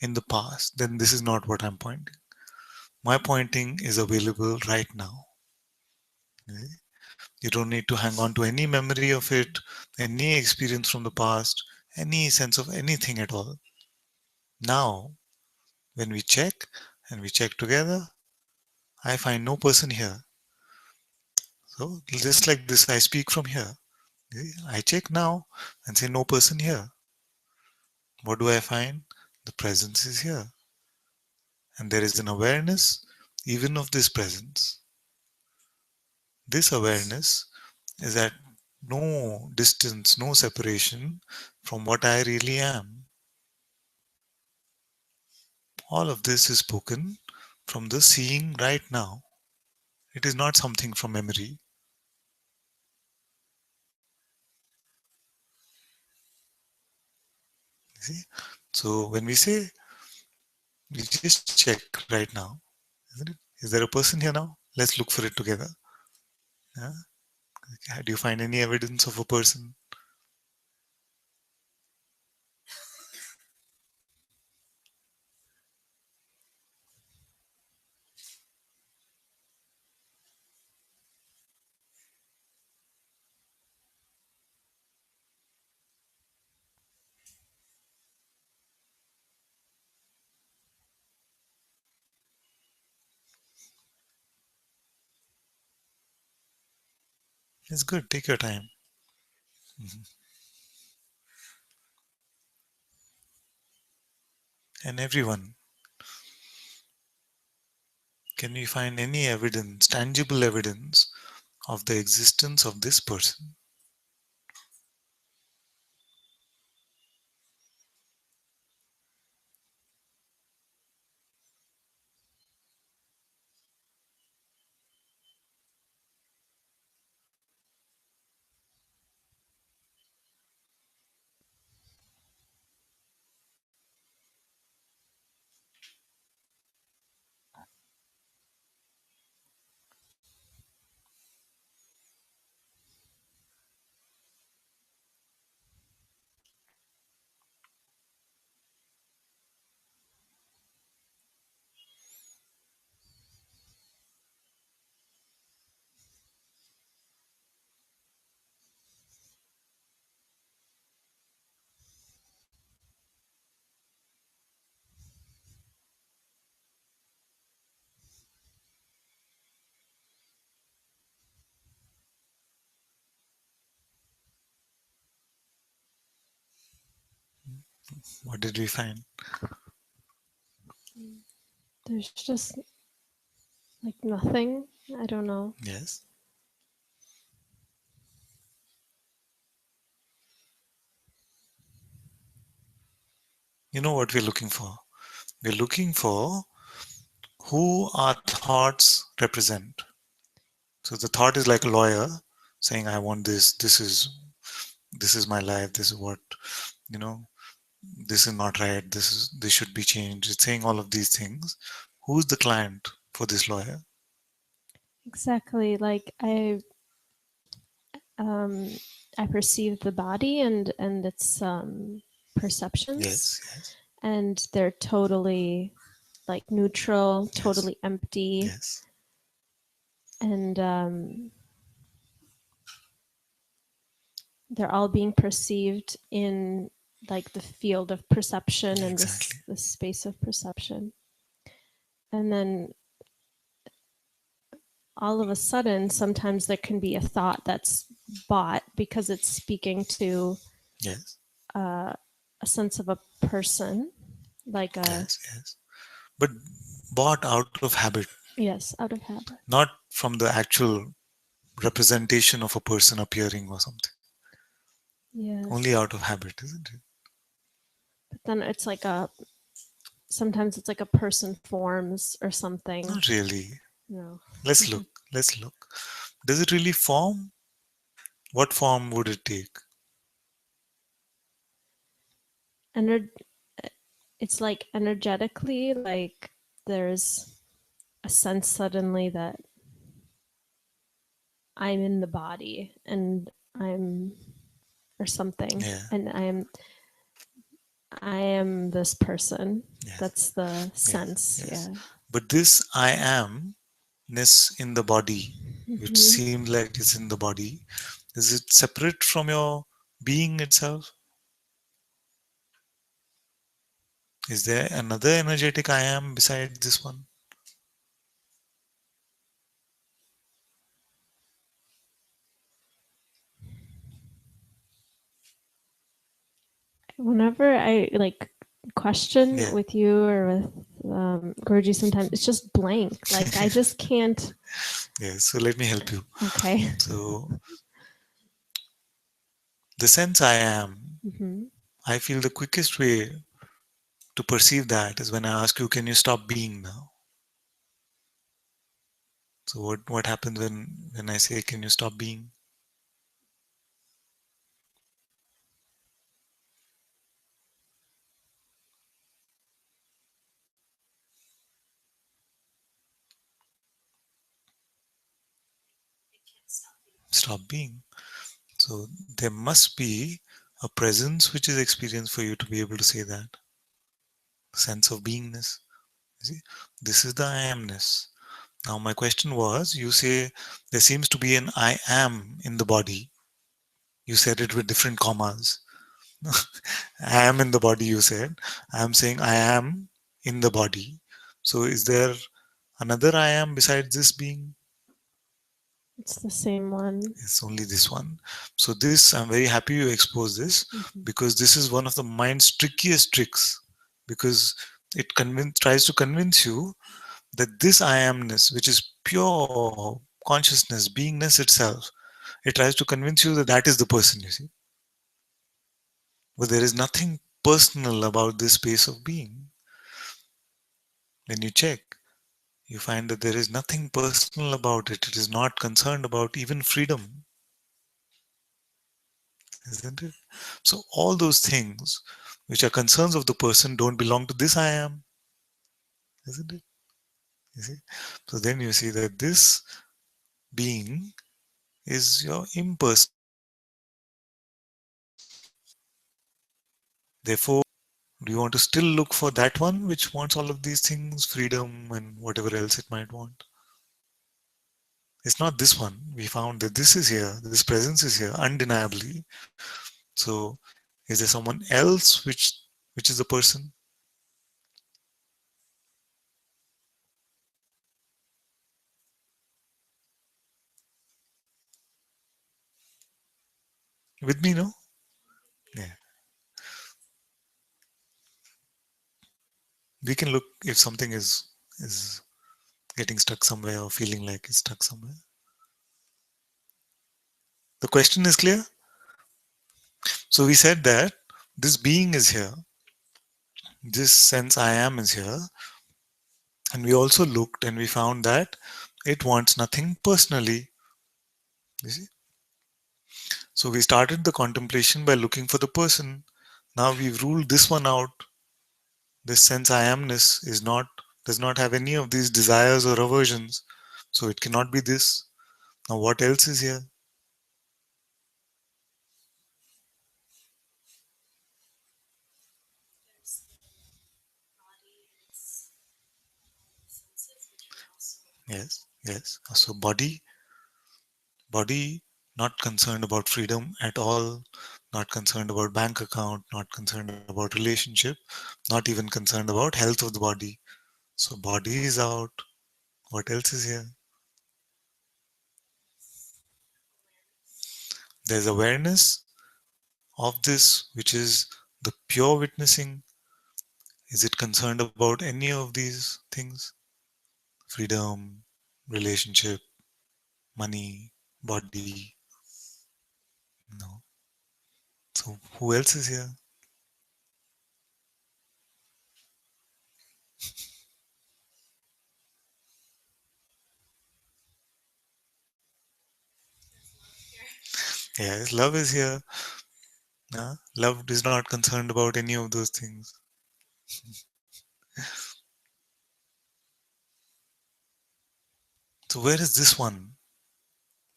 in the past, then this is not what I'm pointing. My pointing is available right now. You don't need to hang on to any memory of it, any experience from the past, any sense of anything at all. Now, when we check, and we check together, I find no person here. So just like this, I speak from here. I check now and say no person here. What do I find? The presence is here. And there is an awareness even of this presence. This awareness is at no distance, no separation from what I really am. All of this is spoken from the seeing right now. It is not something from memory. See? So when we say, we just check right now, isn't it? Is there a person here now? Let's look for it together. Yeah? Do you find any evidence of a person? It's good. Take your time. And everyone, can we find any evidence, tangible evidence of the existence of this person? What did we find? There's just like nothing. I don't know. Yes. You know what we're looking for? We're looking for who our thoughts represent. So the thought is like a lawyer saying, I want this, this is my life, this is what, you know, this is not right, this should be changed. It's saying all of these things. Who's the client for this lawyer? Exactly. Like I perceive the body and its perceptions, Yes, yes, and they're totally like neutral, yes, totally empty, yes, and they're all being perceived in like the field of perception and exactly. the space of perception. And then all of a sudden, sometimes there can be a thought that's bought because it's speaking to Yes, a sense of a person, like a yes, yes. But bought out of habit, yes, out of habit. not from the actual representation of a person appearing or something. Yes. Only out of habit, isn't it? But then it's like sometimes it's like a person forms or something. Not really. No. Let's look. Let's look. Does it really form? What form would it take? It's like energetically, like there's a sense suddenly that I'm in the body and I'm or something, Yeah. and I am this person. Yes. That's the sense. Yes. Yeah. But this I amness in the body, which Mhm. seems like it's in the body, is it separate from your being itself? Is there another energetic I am beside this one? Whenever I question Yeah. with you or with Guruji, sometimes it's just blank. Like I just can't. Yeah. So let me help you. Okay. So the sense I am, Hmm. I feel the quickest way to perceive that is when I ask you, can you stop being now? So what happens when I say, can you stop being? Stop being. So there must be a presence which is experienced for you to be able to say that. Sense of beingness. You see? This is the I amness. Now my question was, you say there seems to be an I am in the body. You said it with different commas. I am in the body, you said. I am saying I am in the body. So is there another I am besides this being? It's the same one. It's only this one. So this, I'm very happy you exposed this, because this is one of the mind's trickiest tricks, because it tries to convince you that this I amness, which is pure consciousness, beingness itself, it tries to convince you that that is the person, you see. But there is nothing personal about this space of being. When you check, you find that there is nothing personal about it. It is not concerned about even freedom, isn't it? So all those things which are concerns of the person don't belong to this I am, isn't it? You see? So then you see that this being is your impersonal being. Therefore, do you want to still look for that one which wants all of these things, freedom and whatever else it might want? It's not this one. We found that this is here, this presence is here, undeniably. So, is there someone else which is the person? With me, no? Yeah. We can look if something is getting stuck somewhere or feeling like it's stuck somewhere. The question is clear. So we said that this being is here, this sense I am is here, and we also looked and we found that it wants nothing personally. You see? So we started the contemplation by looking for the person. Now we've ruled this one out. This sense I amness does not have any of these desires or aversions. So it cannot be this. Now what else is here? Yes, yes. So body not concerned about freedom at all, not concerned about bank account, not concerned about relationship, not even concerned about health of the body. So body is out. What else is here? There's awareness of this, which is the pure witnessing. Is it concerned about any of these things? Freedom, relationship, money, body? No. So who else is here? Yes, love is here. Love is not concerned about any of those things. So where is this one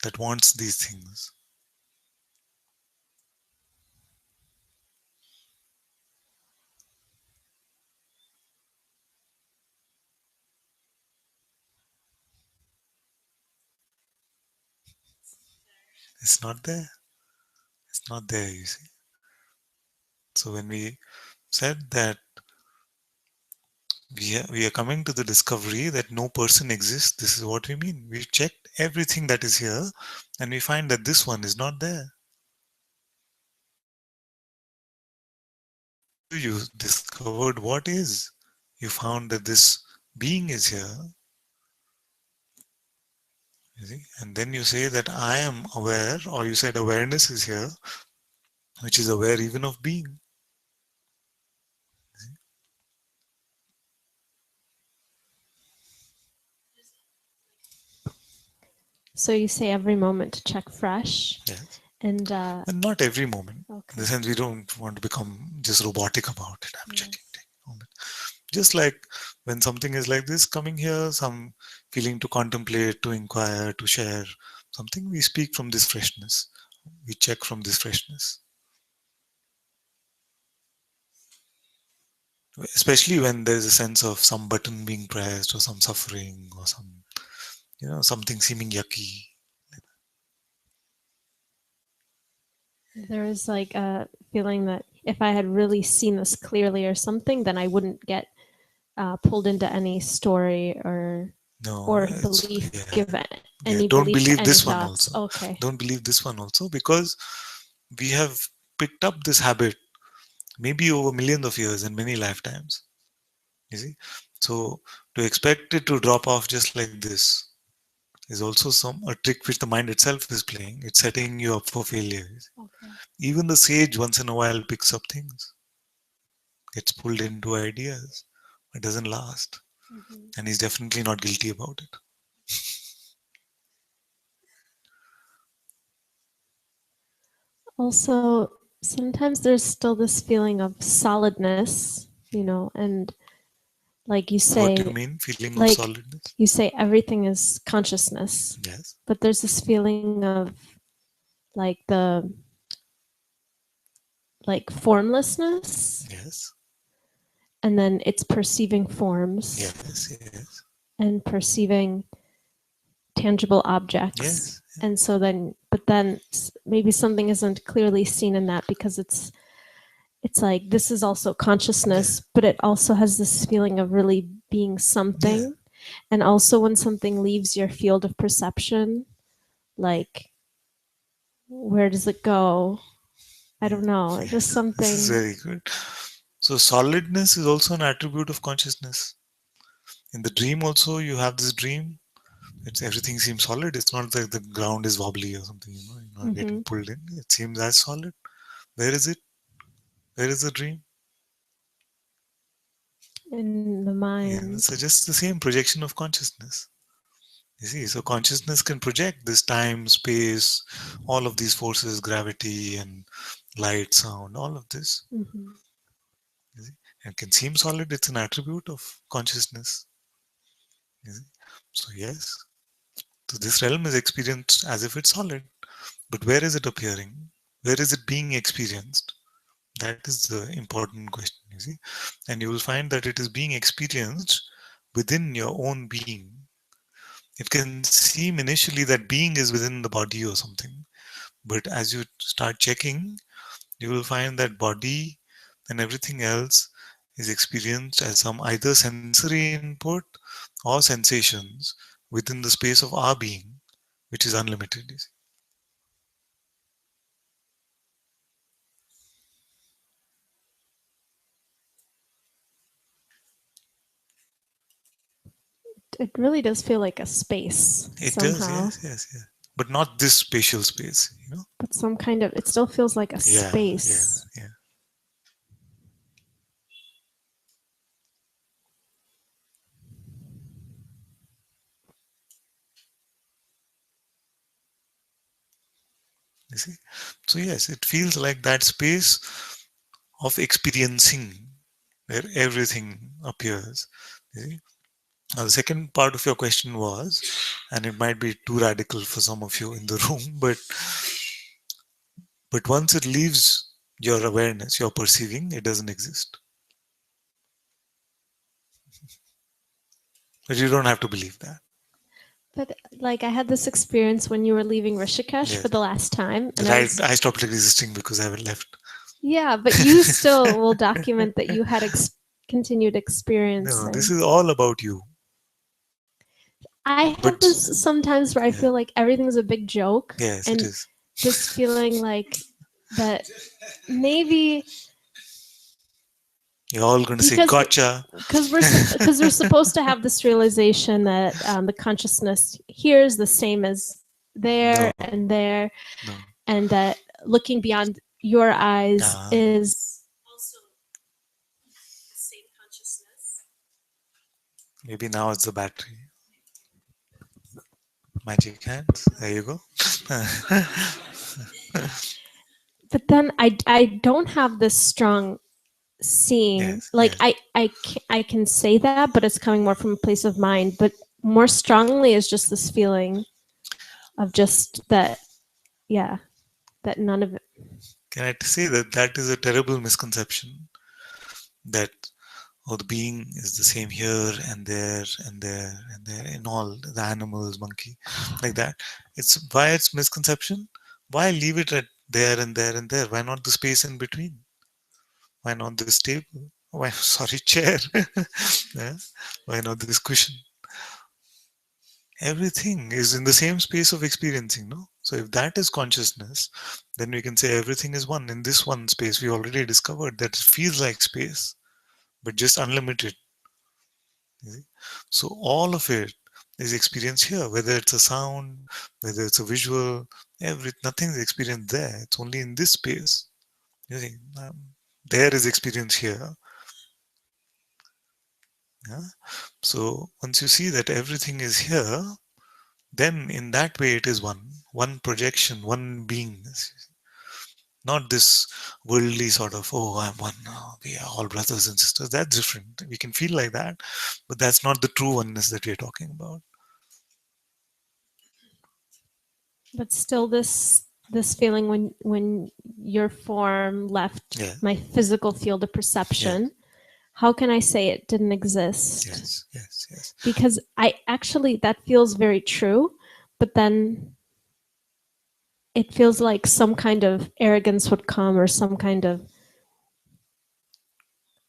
that wants these things? It's not there. It's not there, you see. So when we said that we are coming to the discovery that no person exists, this is what we mean. We checked everything that is here and we find that this one is not there. you discovered what is. You found that this being is here. You see? And then you say that I am aware, or you said awareness is here, which is aware even of being. So you say every moment to check fresh, Yes. and And not every moment. In okay. the sense we don't want to become just robotic about it. I'm Yes. checking moment. Just like when something is like this coming here, some feeling to contemplate, to inquire, to share something, we speak from this freshness. We check from this freshness. Especially when there's a sense of some button being pressed or some suffering or some, something seeming yucky. There is like a feeling that if I had really seen this clearly or something, then I wouldn't get pulled into any story or belief, give any Don't belief to believe any this one thoughts. also. Okay. Don't believe this one also, because we have picked up this habit maybe over millions of years and many lifetimes. You see? So to expect it to drop off just like this is also a trick which the mind itself is playing. It's setting you up for failure. Okay. Even the sage once in a while picks up things, gets pulled into ideas. It doesn't last. Mm-hmm. And he's definitely not guilty about it. Also, sometimes there's still this feeling of solidness, and like you What do you say, mean? Feeling of like solidness? you say everything is consciousness. Yes. But there's this feeling of like formlessness. Yes. And then it's perceiving forms. Yes. Yes. And perceiving tangible objects. Yes. And so then maybe something isn't clearly seen in that because it's like this is also consciousness, but it also has this feeling of really being something. Yeah. And also when something leaves your field of perception, like where does it go? I don't know. Yes. Just something. This is very good. So solidness is also an attribute of consciousness. In the dream also, you have this dream. Everything seems solid. It's not like the ground is wobbly or something. You're not getting pulled in. It seems as solid. Where is it? Where is the dream? In the mind. Yeah, so just the same projection of consciousness. You see, so consciousness can project this time, space, all of these forces, gravity and light, sound, all of this. Mm-hmm. You see? And can seem solid. It's an attribute of consciousness. You see? So yes, so this realm is experienced as if it's solid. But where is it appearing? Where is it being experienced? That is the important question, you see. And you will find that it is being experienced within your own being. It can seem initially that being is within the body or something. But as you start checking, you will find that body and everything else is experienced as some either sensory input or sensations within the space of our being, which is unlimited. You see. It really does feel like a space It somehow. does, yes. But not this spatial space, But some kind of, it still feels like a space. Yeah. You see? So yes, it feels like that space of experiencing where everything appears. You see? Now, the second part of your question was, and it might be too radical for some of you in the room, but once it leaves your awareness, your perceiving, it doesn't exist. But you don't have to believe that. But like I had this experience when you were leaving Rishikesh for the last time. And I stopped resisting because I haven't left. Yeah, but you still will document that you had continued experience. No, this is all about you. I have this sometimes where I feel like everything's a big joke. Yes, and it is. This feeling like that maybe You're all going to say, Because- gotcha. Because we're supposed to have this realization that the consciousness here is the same as there No. and there, No. and that looking beyond your eyes Ah. is also the same consciousness. Maybe now it's the battery. Magic hands. There you go. But then I don't have this strong seeing. Yes, Like yes. I can say that, but it's coming more from a place of mind. But more strongly is just this feeling of just that, yeah, that none of it. Can I say that that is a terrible misconception? That the being is the same here and there and there and there in all the animals, monkey, like that. It's why it's misconception. Why leave it at there and there and there? Why not the space in between? Why not this table? Why sorry chair? Yeah? Why not this cushion? Everything is in the same space of experiencing, no? So if that is consciousness, then we can say everything is one. In this one space, we already discovered that it feels like space, but just unlimited. You see? So all of it is experienced here, whether it's a sound, whether it's a visual, nothing is experienced there. It's only in this space. You see, there is experience here. Yeah? So once you see that everything is here, then in that way it is one projection, one beingness. Not this worldly sort of, oh, I'm one, we are all brothers and sisters. That's different. We can feel like that, but that's not the true oneness that we're talking about. But still, this feeling when your form left Yeah. my physical field of perception, how can I say it didn't exist? Yes, yes, yes. Because I actually, that feels very true, but then it feels like some kind of arrogance would come, or some kind of,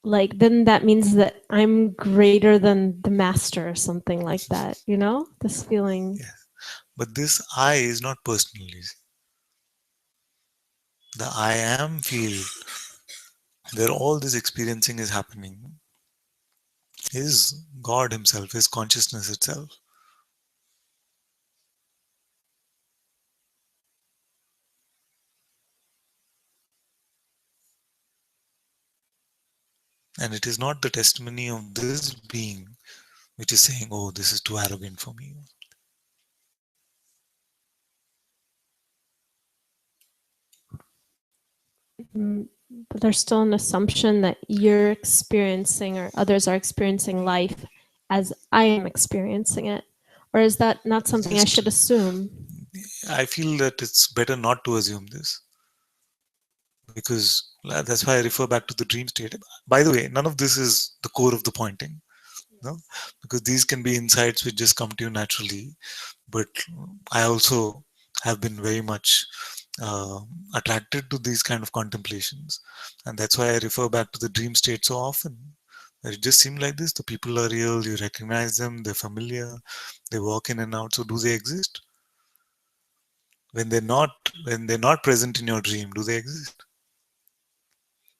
like, then that means that I'm greater than the master or something like that, you know? This feeling. Yes. But this I is not personal. You see. The I am field, where all this experiencing is happening, is God Himself, is consciousness itself. And it is not the testimony of this being which is saying, oh, this is too arrogant for me. But there's still an assumption that you're experiencing or others are experiencing life as I am experiencing it. Or is that not something I should assume? I feel that it's better not to assume this, because that's why I refer back to the dream state. By the way, none of this is the core of the pointing, no, because these can be insights which just come to you naturally. But I also have been very much attracted to these kind of contemplations, and that's why I refer back to the dream state so often. It just seems like this: the people are real, you recognize them, they're familiar, they walk in and out. So do they exist? When they're not present in your dream, do they exist?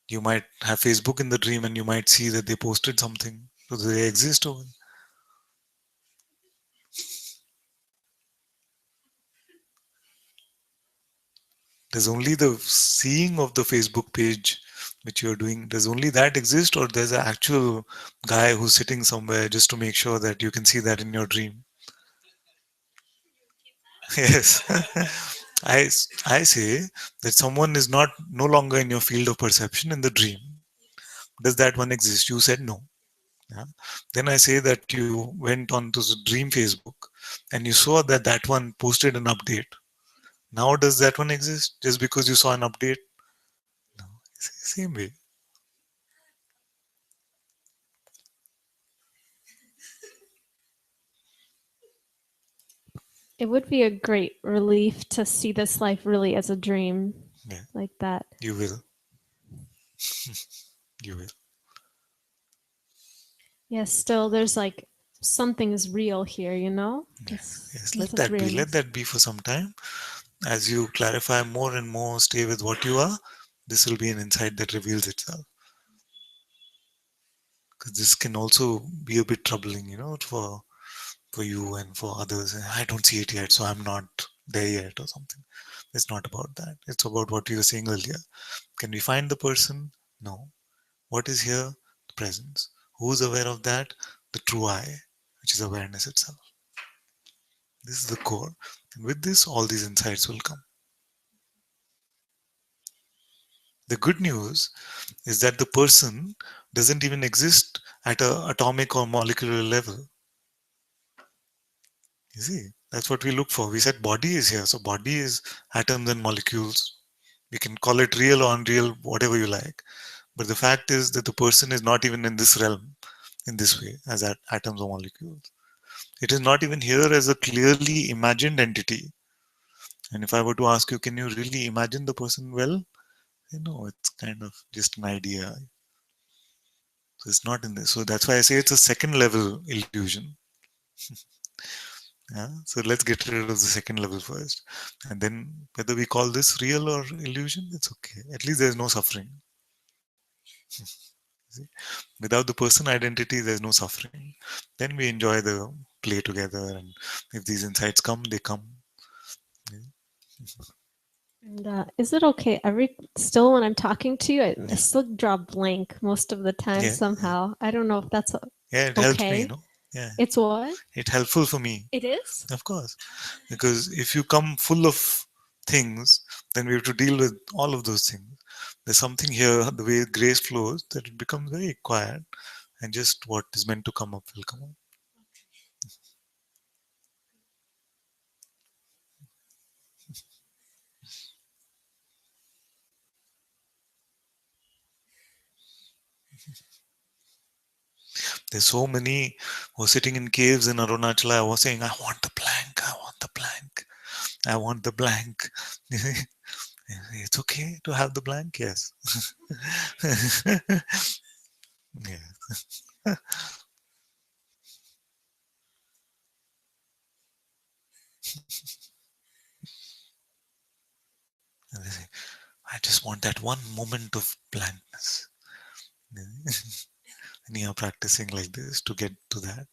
You might have Facebook in the dream and you might see that they posted something. Do they exist? Or there's only the seeing of the Facebook page which you're doing. Does only that exist, or there's an actual guy who's sitting somewhere just to make sure that you can see that in your dream? Yes. I say that someone is no longer in your field of perception in the dream. Does that one exist? You said no. Yeah. Then I say that you went on to the dream Facebook and you saw that that one posted an update. Now does that one exist just because you saw an update? No. Same way. It would be a great relief to see this life really as a dream, Yeah. like that. You will. You will. Yes, still there's like something is real here, you know? Yes, let that be. Let that be for some time. As you clarify more and more, stay with what you are, this will be an insight that reveals itself. Because this can also be a bit troubling, for you and for others. I don't see it yet, so I'm not there yet or something. It's not about that. It's about what you were saying earlier. Can we find the person? No. What is here? The presence. Who's aware of that? The true I, which is awareness itself. This is the core. And with this, all these insights will come. The good news is that the person doesn't even exist at an atomic or molecular level. You see, that's what we look for. We said body is here. So body is atoms and molecules. We can call it real or unreal, whatever you like. But the fact is that the person is not even in this realm, in this way, as atoms or molecules. It is not even here as a clearly imagined entity. And if I were to ask you, can you really imagine the person well? It's kind of just an idea. So it's not in this. So that's why I say it's a second level illusion. Yeah? So let's get rid of the second level first. And then whether we call this real or illusion, it's okay. At least there's no suffering. See? Without the person identity, there's no suffering. Then we enjoy the play together. And if these insights come, they come. And is it okay? Still, when I'm talking to you, I still draw blank most of the time somehow. I don't know if that's it okay. helps me, Yeah. It's what? It's helpful for me. It is? Of course. Because if you come full of things, then we have to deal with all of those things. There's something here, the way grace flows, that it becomes very quiet, and just what is meant to come up will come up. There's so many who are sitting in caves in Arunachala. I was saying, I want the blank, I want the blank, I want the blank. It's okay to have the blank, yes. Yeah. And they say, I just want that one moment of blankness. And you're practicing like this to get to that.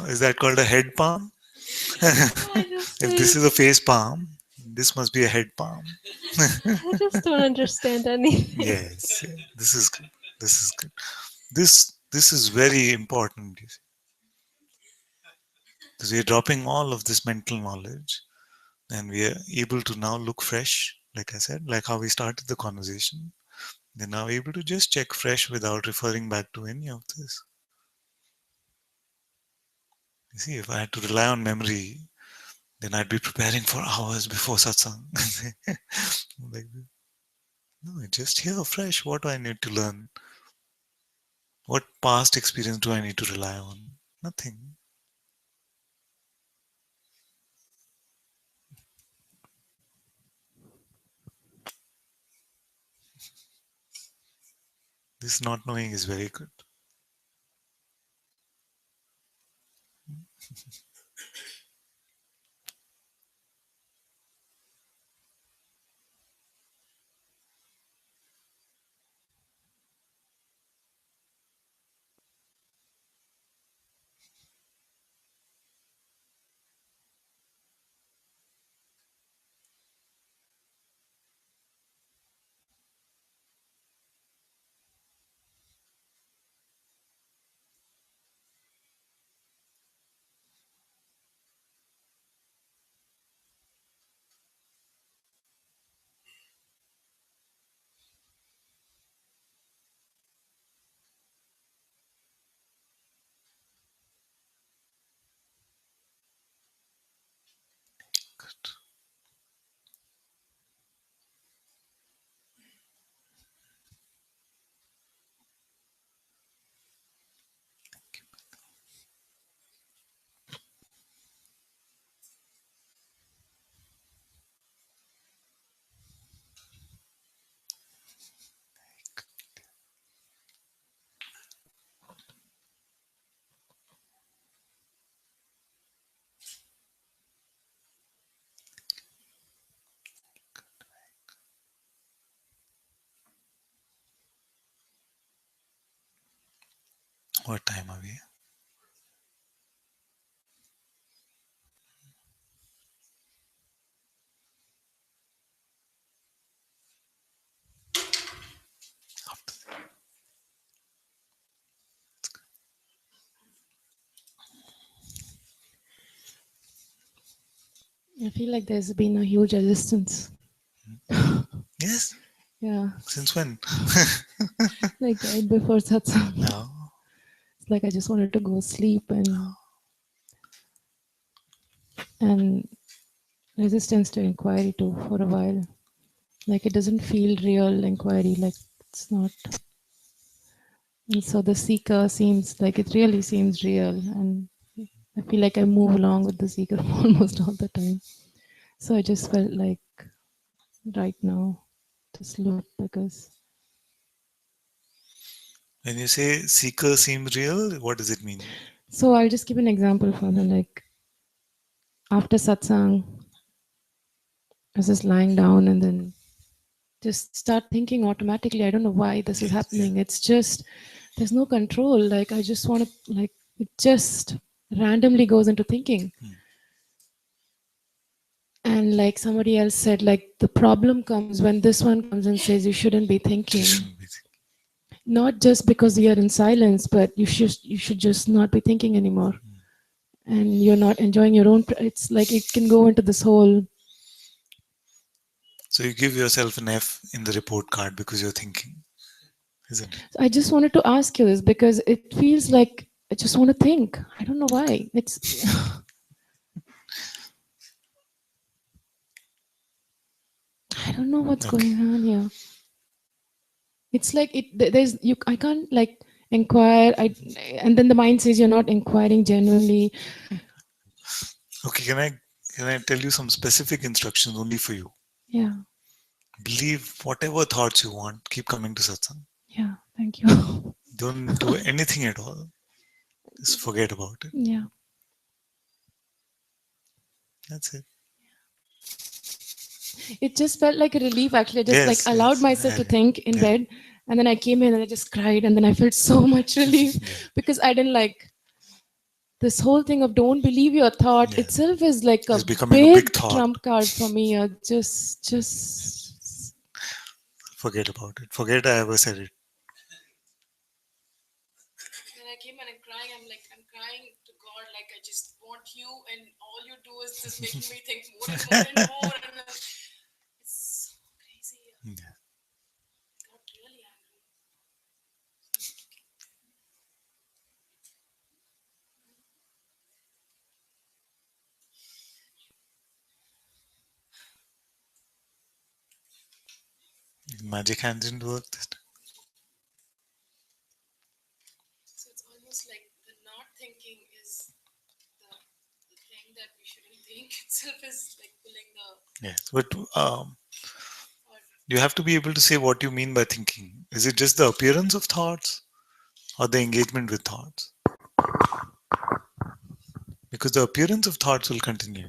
Is that called a head palm? If this is a face palm, this must be a head palm. I just don't understand anything. Yes, this is good. This is good. This is very important. Because we are dropping all of this mental knowledge, and we are able to now look fresh. Like I said, like how we started the conversation. They're now able to just check fresh without referring back to any of this. You see, if I had to rely on memory, then I'd be preparing for hours before satsang. Like, no, just here fresh. What do I need to learn? What past experience do I need to rely on? Nothing. This not knowing is very good. Good. What time are we? I feel like there's been a huge resistance. Yes. Yeah. Since when? Like right before satsang. No. It's like I just wanted to go sleep and resistance to inquiry too for a while. Like it doesn't feel real inquiry, like it's not. And so the seeker seems like it really seems real, and I feel like I move along with the seeker almost all the time. So I just felt like right now to slow because When you say seeker seems real, what does it mean? so I'll just give an example for them. Like after satsang, I was just lying down and then just start thinking automatically. I don't know why this is happening. It's just there's no control. Like I just want to like it just randomly goes into thinking. And like somebody else said, like the problem comes when this one comes and says you shouldn't be thinking. Not just because you're in silence, but you should just not be thinking anymore. And you're not enjoying your own. It's like it can go into this whole. So you give yourself an F in the report card because you're thinking, isn't it? I just wanted to ask you this because it feels like I just want to think. I don't know why. It's. I don't know what's going on here. It's like there's you. I can't like inquire. And then the mind says you're not inquiring genuinely. Okay, can I tell you some specific instructions only for you? Yeah. Believe whatever thoughts you want. Keep coming to satsang. Yeah. Thank you. Don't do anything at all. Just forget about it. Yeah. That's it. It just felt like a relief. Actually, I just like allowed myself to think in bed, and then I came in and I just cried, and then I felt so much relief because I didn't like this whole thing of don't believe your thought itself is like a big trump card for me. Just forget about it. Forget I ever said it. When I came and I'm crying, I'm crying to God, like I just want you, and all you do is just making me think more and more and more. And it's so crazy. Yeah. I got really angry. Magic hand didn't work this time. So it's almost like the not thinking is the thing that we shouldn't think itself is like pulling the. Yes, but you have to be able to say what you mean by thinking. Is it just the appearance of thoughts or the engagement with thoughts? Because the appearance of thoughts will continue.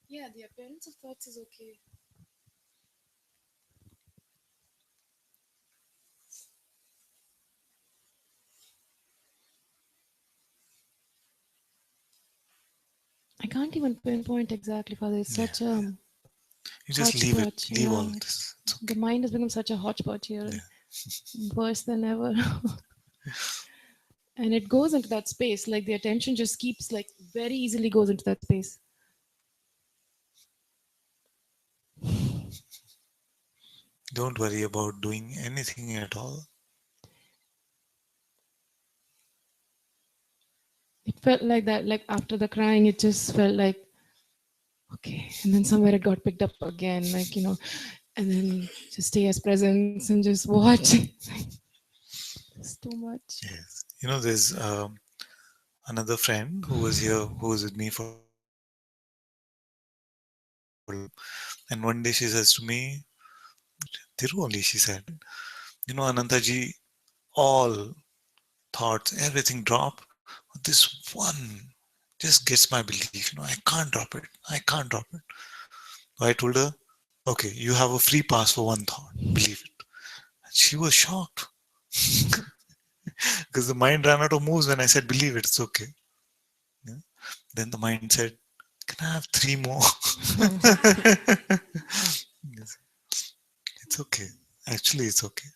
Yeah, the appearance of thoughts is okay. I can't even pinpoint exactly, Father. It's such a. You just leave it. Leave all this. The mind has become such a hodgepodge here. Worse than ever. And it goes into that space. Like the attention just keeps like very easily goes into that space. Don't worry about doing anything at all. It felt like that. Like after the crying, it just felt like, okay. And then somewhere it got picked up again, like, and then just stay as presence and just watch. It's too much. Yes. There's another friend who was here, who was with me for a long time. And one day she says to me, Thiru only, she said, Anantaji, all thoughts, everything drop. This one just gets my belief. I can't drop it. I can't drop it. So I told her, okay, you have a free pass for one thought. Believe it. And she was shocked because the mind ran out of moves when I said, believe it, it's okay. Yeah. Then the mind said, can I have three more? Yes. It's okay. Actually, it's okay.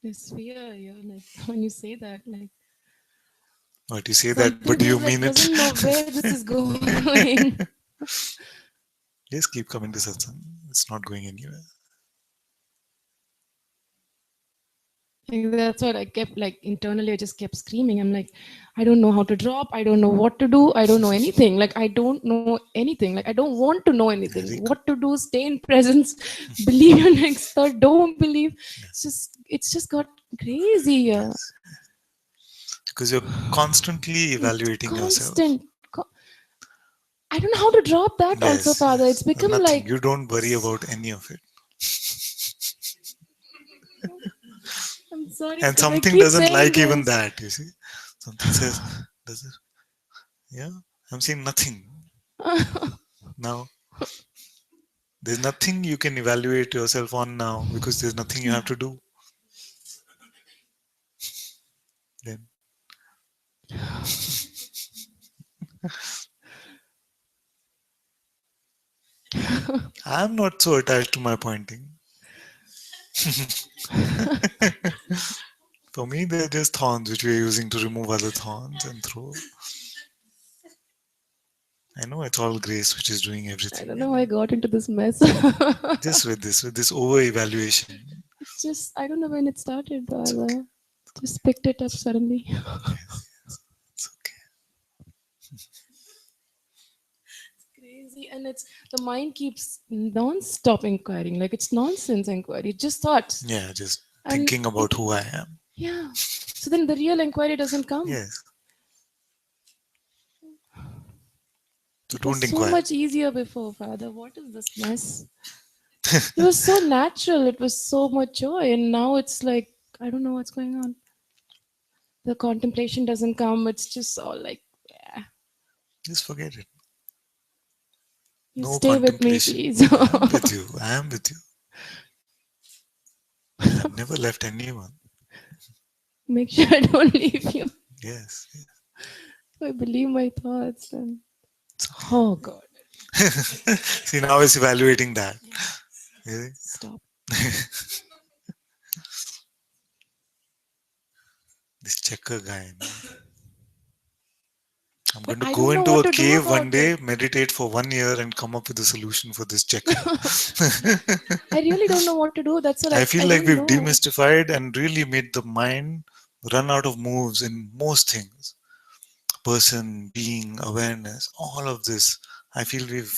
This fear, yeah, like when you say that, like But you say some that, but do people you like mean it? doesn't know where this is going. Just keep coming to Satsang. It's not going anywhere. Like, that's what I kept, like, internally I just kept screaming. I'm like, I don't know how to drop. I don't know what to do. I don't know anything. Like, I don't know anything. Like, I don't want to know anything. Very good. What to do, stay in presence, believe your next thought, don't believe. It's just got crazy. Yes. Because you're constantly evaluating yourself. Constant. I don't know how to drop that also, Yes, Father. yes. It's become Nothing. like, You don't worry about any of it. I'm sorry. And 'cause I something keep doesn't saying like even this. that, you see. Something says, does it? Yeah, I'm saying nothing. Now, there's nothing you can evaluate yourself on now because there's nothing you have to do. Then I'm not so attached to my pointing. For me, they're just thorns which we're using to remove other thorns and throw. I know it's all grace which is doing I everything. don't know how I got into this mess. Just with this over evaluation. It's just, I don't know when it started, Father. Just picked it up suddenly. It's okay. Crazy. And it's, the mind keeps non-stop inquiring. Like, it's nonsense inquiry. Just thoughts. Yeah, just And thinking about who I am. yeah. So then the real inquiry doesn't come. Yes. So It was don't so inquire. much easier before, Father. What is this mess? It was so natural. It was so much joy. And now it's like, I don't know what's going on. The contemplation doesn't come. It's just all like, yeah. Just forget it. You No stay with me, contemplation. please. I'm with you. I am with you. I've never left anyone. Make sure I don't leave you. Yes. Yes. I believe my thoughts. And It's okay. oh God, See, now it's evaluating that. Really? stop. This checker guy. Man. I'm But going to I go don't know into what a to do cave one about day, it. meditate for 1 year, and come up with a solution for this checker. I really don't know what to do. That's all. I feel I like don't we've know. demystified and really made the mind run out of moves in most things. Person, being, awareness, all of this. I feel we've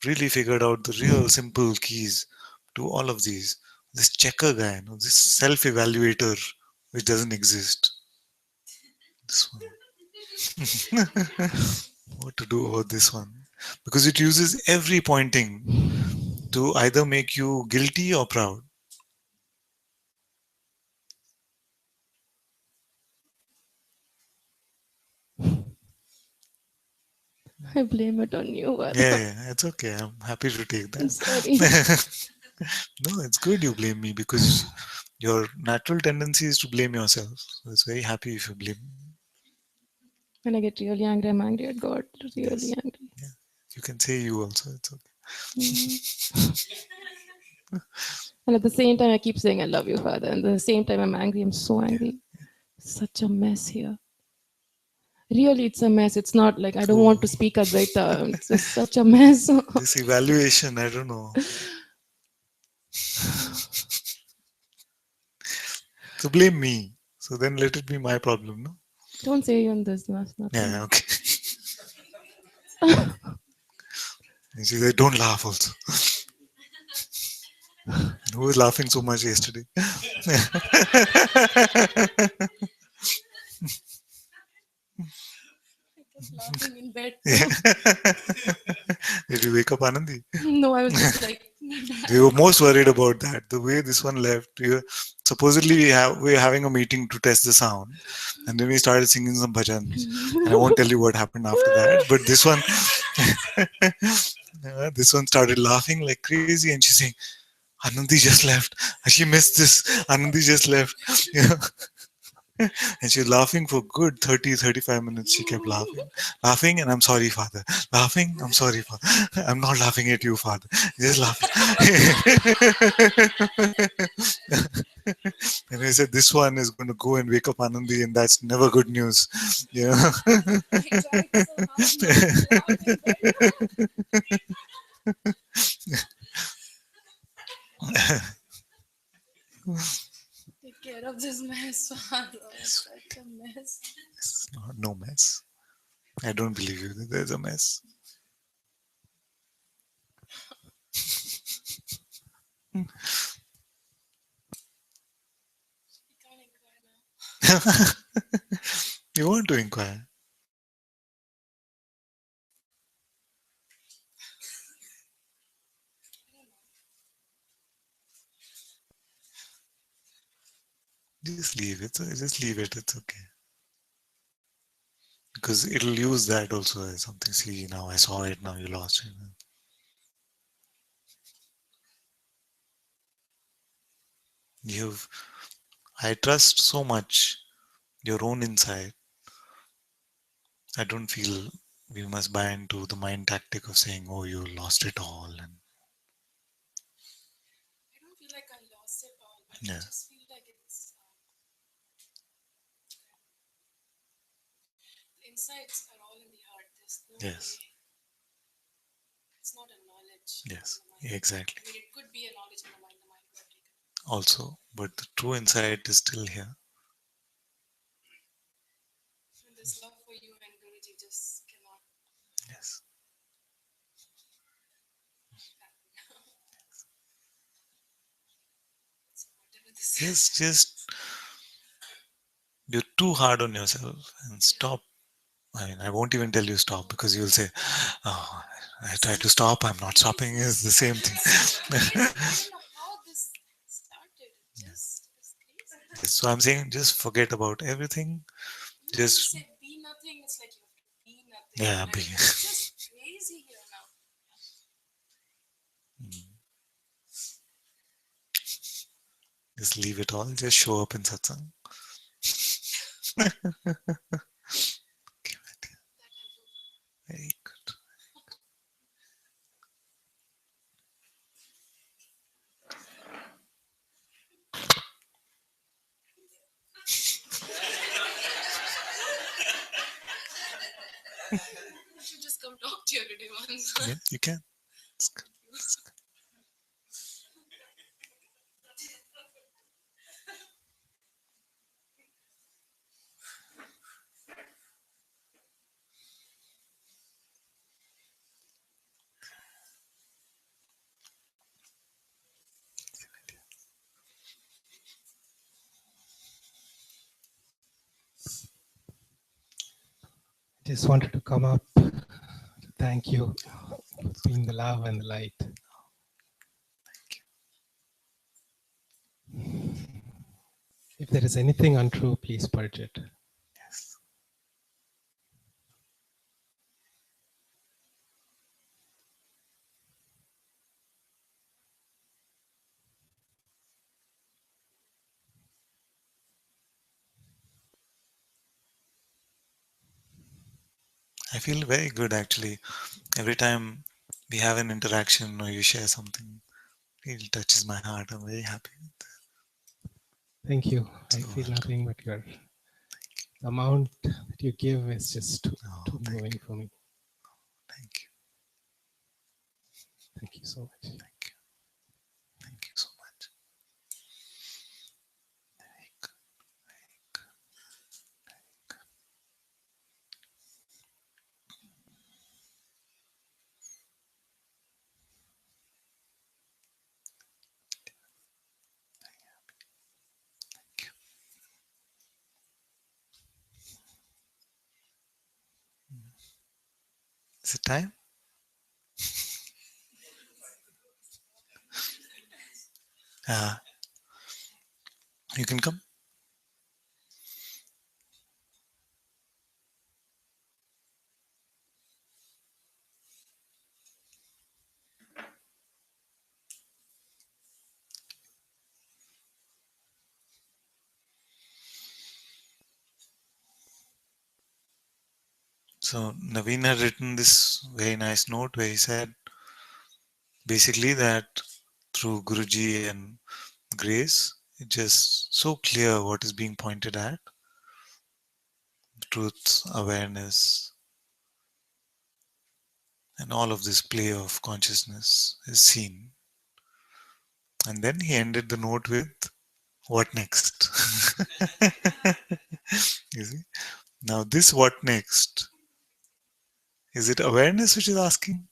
really figured out the real simple keys to all of these. This checker guy, this self-evaluator, which doesn't exist. This one. What to do about this one? Because it uses every pointing to either make you guilty or proud. I blame it on you. Yeah, it's okay. I'm happy to take I'm that. sorry. No, it's good you blame me because your natural tendency is to blame yourself. So it's very happy if you blame me. When I get really angry, I'm angry at God. Really Yes. angry. Yeah. You can say you also. It's okay. And at the same time, I keep saying I love you, Father. And at the same time, I'm angry. I'm so angry. Such a mess here. Really, it's a mess. It's not like I don't want to speak Advaita. It's just such a mess. This evaluation, I don't know. So blame me. So then let it be my problem, no? Don't say you on this. Nothing. Yeah, okay. And she said, don't laugh also. Who was laughing so much yesterday? Laughing in bed. Yeah. Did you wake up, Anandi? No, I was just like, We were most worried about that. The way this one left. Supposedly we were having a meeting to test the sound, and then we started singing some bhajans. And I won't tell you what happened after that. But this one, this one started laughing like crazy, and she's saying, "Anandi just left. She missed this. Anandi just left." Yeah. And she was laughing for good 35 minutes. She kept laughing, and I'm sorry, Father. Laughing, I'm sorry, Father. I'm not laughing at you, Father. Just laughing. And I said, this one is going to go and wake up Anandi, and that's never good news. Yeah. take care of this mess, Father. It's such a mess. It's no mess. I don't believe you that there's a mess. You want to inquire. Just leave it. Just leave it. It's okay. Because it'll use that also as something. See, now I saw it. Now you lost it. I trust so much your own insight. I don't feel we must buy into the mind tactic of saying, "Oh, you lost it all." And I don't feel like I lost it all, but yeah, I just feel like it's the insights are all in the heart. There's no yes, way. It's not a knowledge. yes, In the mind. exactly. I mean, it could be a knowledge in the mind. The mind could have taken it. Also, but the true insight is still here. And this love for you and Guruji just cannot Yes. happen. So whatever this is. Just you're too hard on yourself and stop. I mean, I won't even tell you stop because you'll say, "Oh, I try to stop. I'm not stopping." Is the same thing. I don't know how this started. Just it's crazy. Yes, so I'm saying, just forget about everything. You know, when you Just say be nothing, it's like you have to be nothing. yeah, Like, be. it's just crazy here now. Just leave it all. Just show up in satsang. Very good. I should just come talk to you today once. Yeah, you can. It's good. Just wanted to come up to thank you for being the love and the light. If there is anything untrue, please purge it. Yes. I feel very good actually. Every time we have an interaction or you share something, it touches my heart. I'm very happy. Thank you. I So feel welcome. nothing but your amount that you give is just too Thank moving you. for me. Thank you. Thank you so much. Thank you. Thank you so much. Very good. Very good. Very good. Is it time? You can come. So Naveen had written this very nice note where he said basically that through Guruji and grace, it's just so clear what is being pointed at. Truth, awareness, and all of this play of consciousness is seen. And then he ended the note with, what next? You see? Now this what next? Is it awareness which is asking?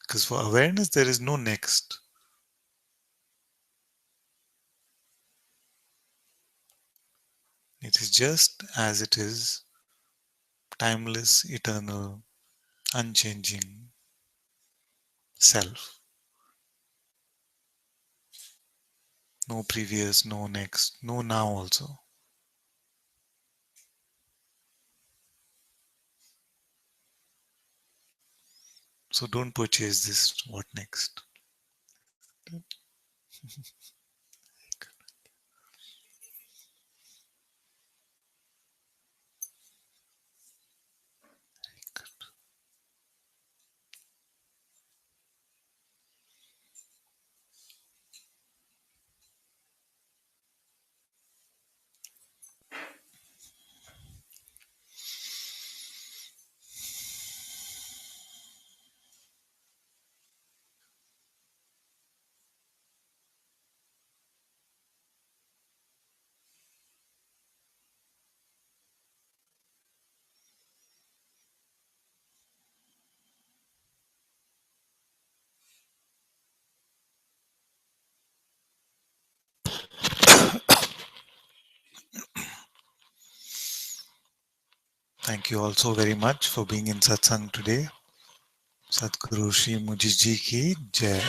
Because for awareness there is no next. It is just as it is, timeless, eternal, unchanging self. No previous, no next, no now also. So don't purchase this what next. Thank you all so very much for being in Satsang today. Sadhguru Shri Mujiji ki Jai.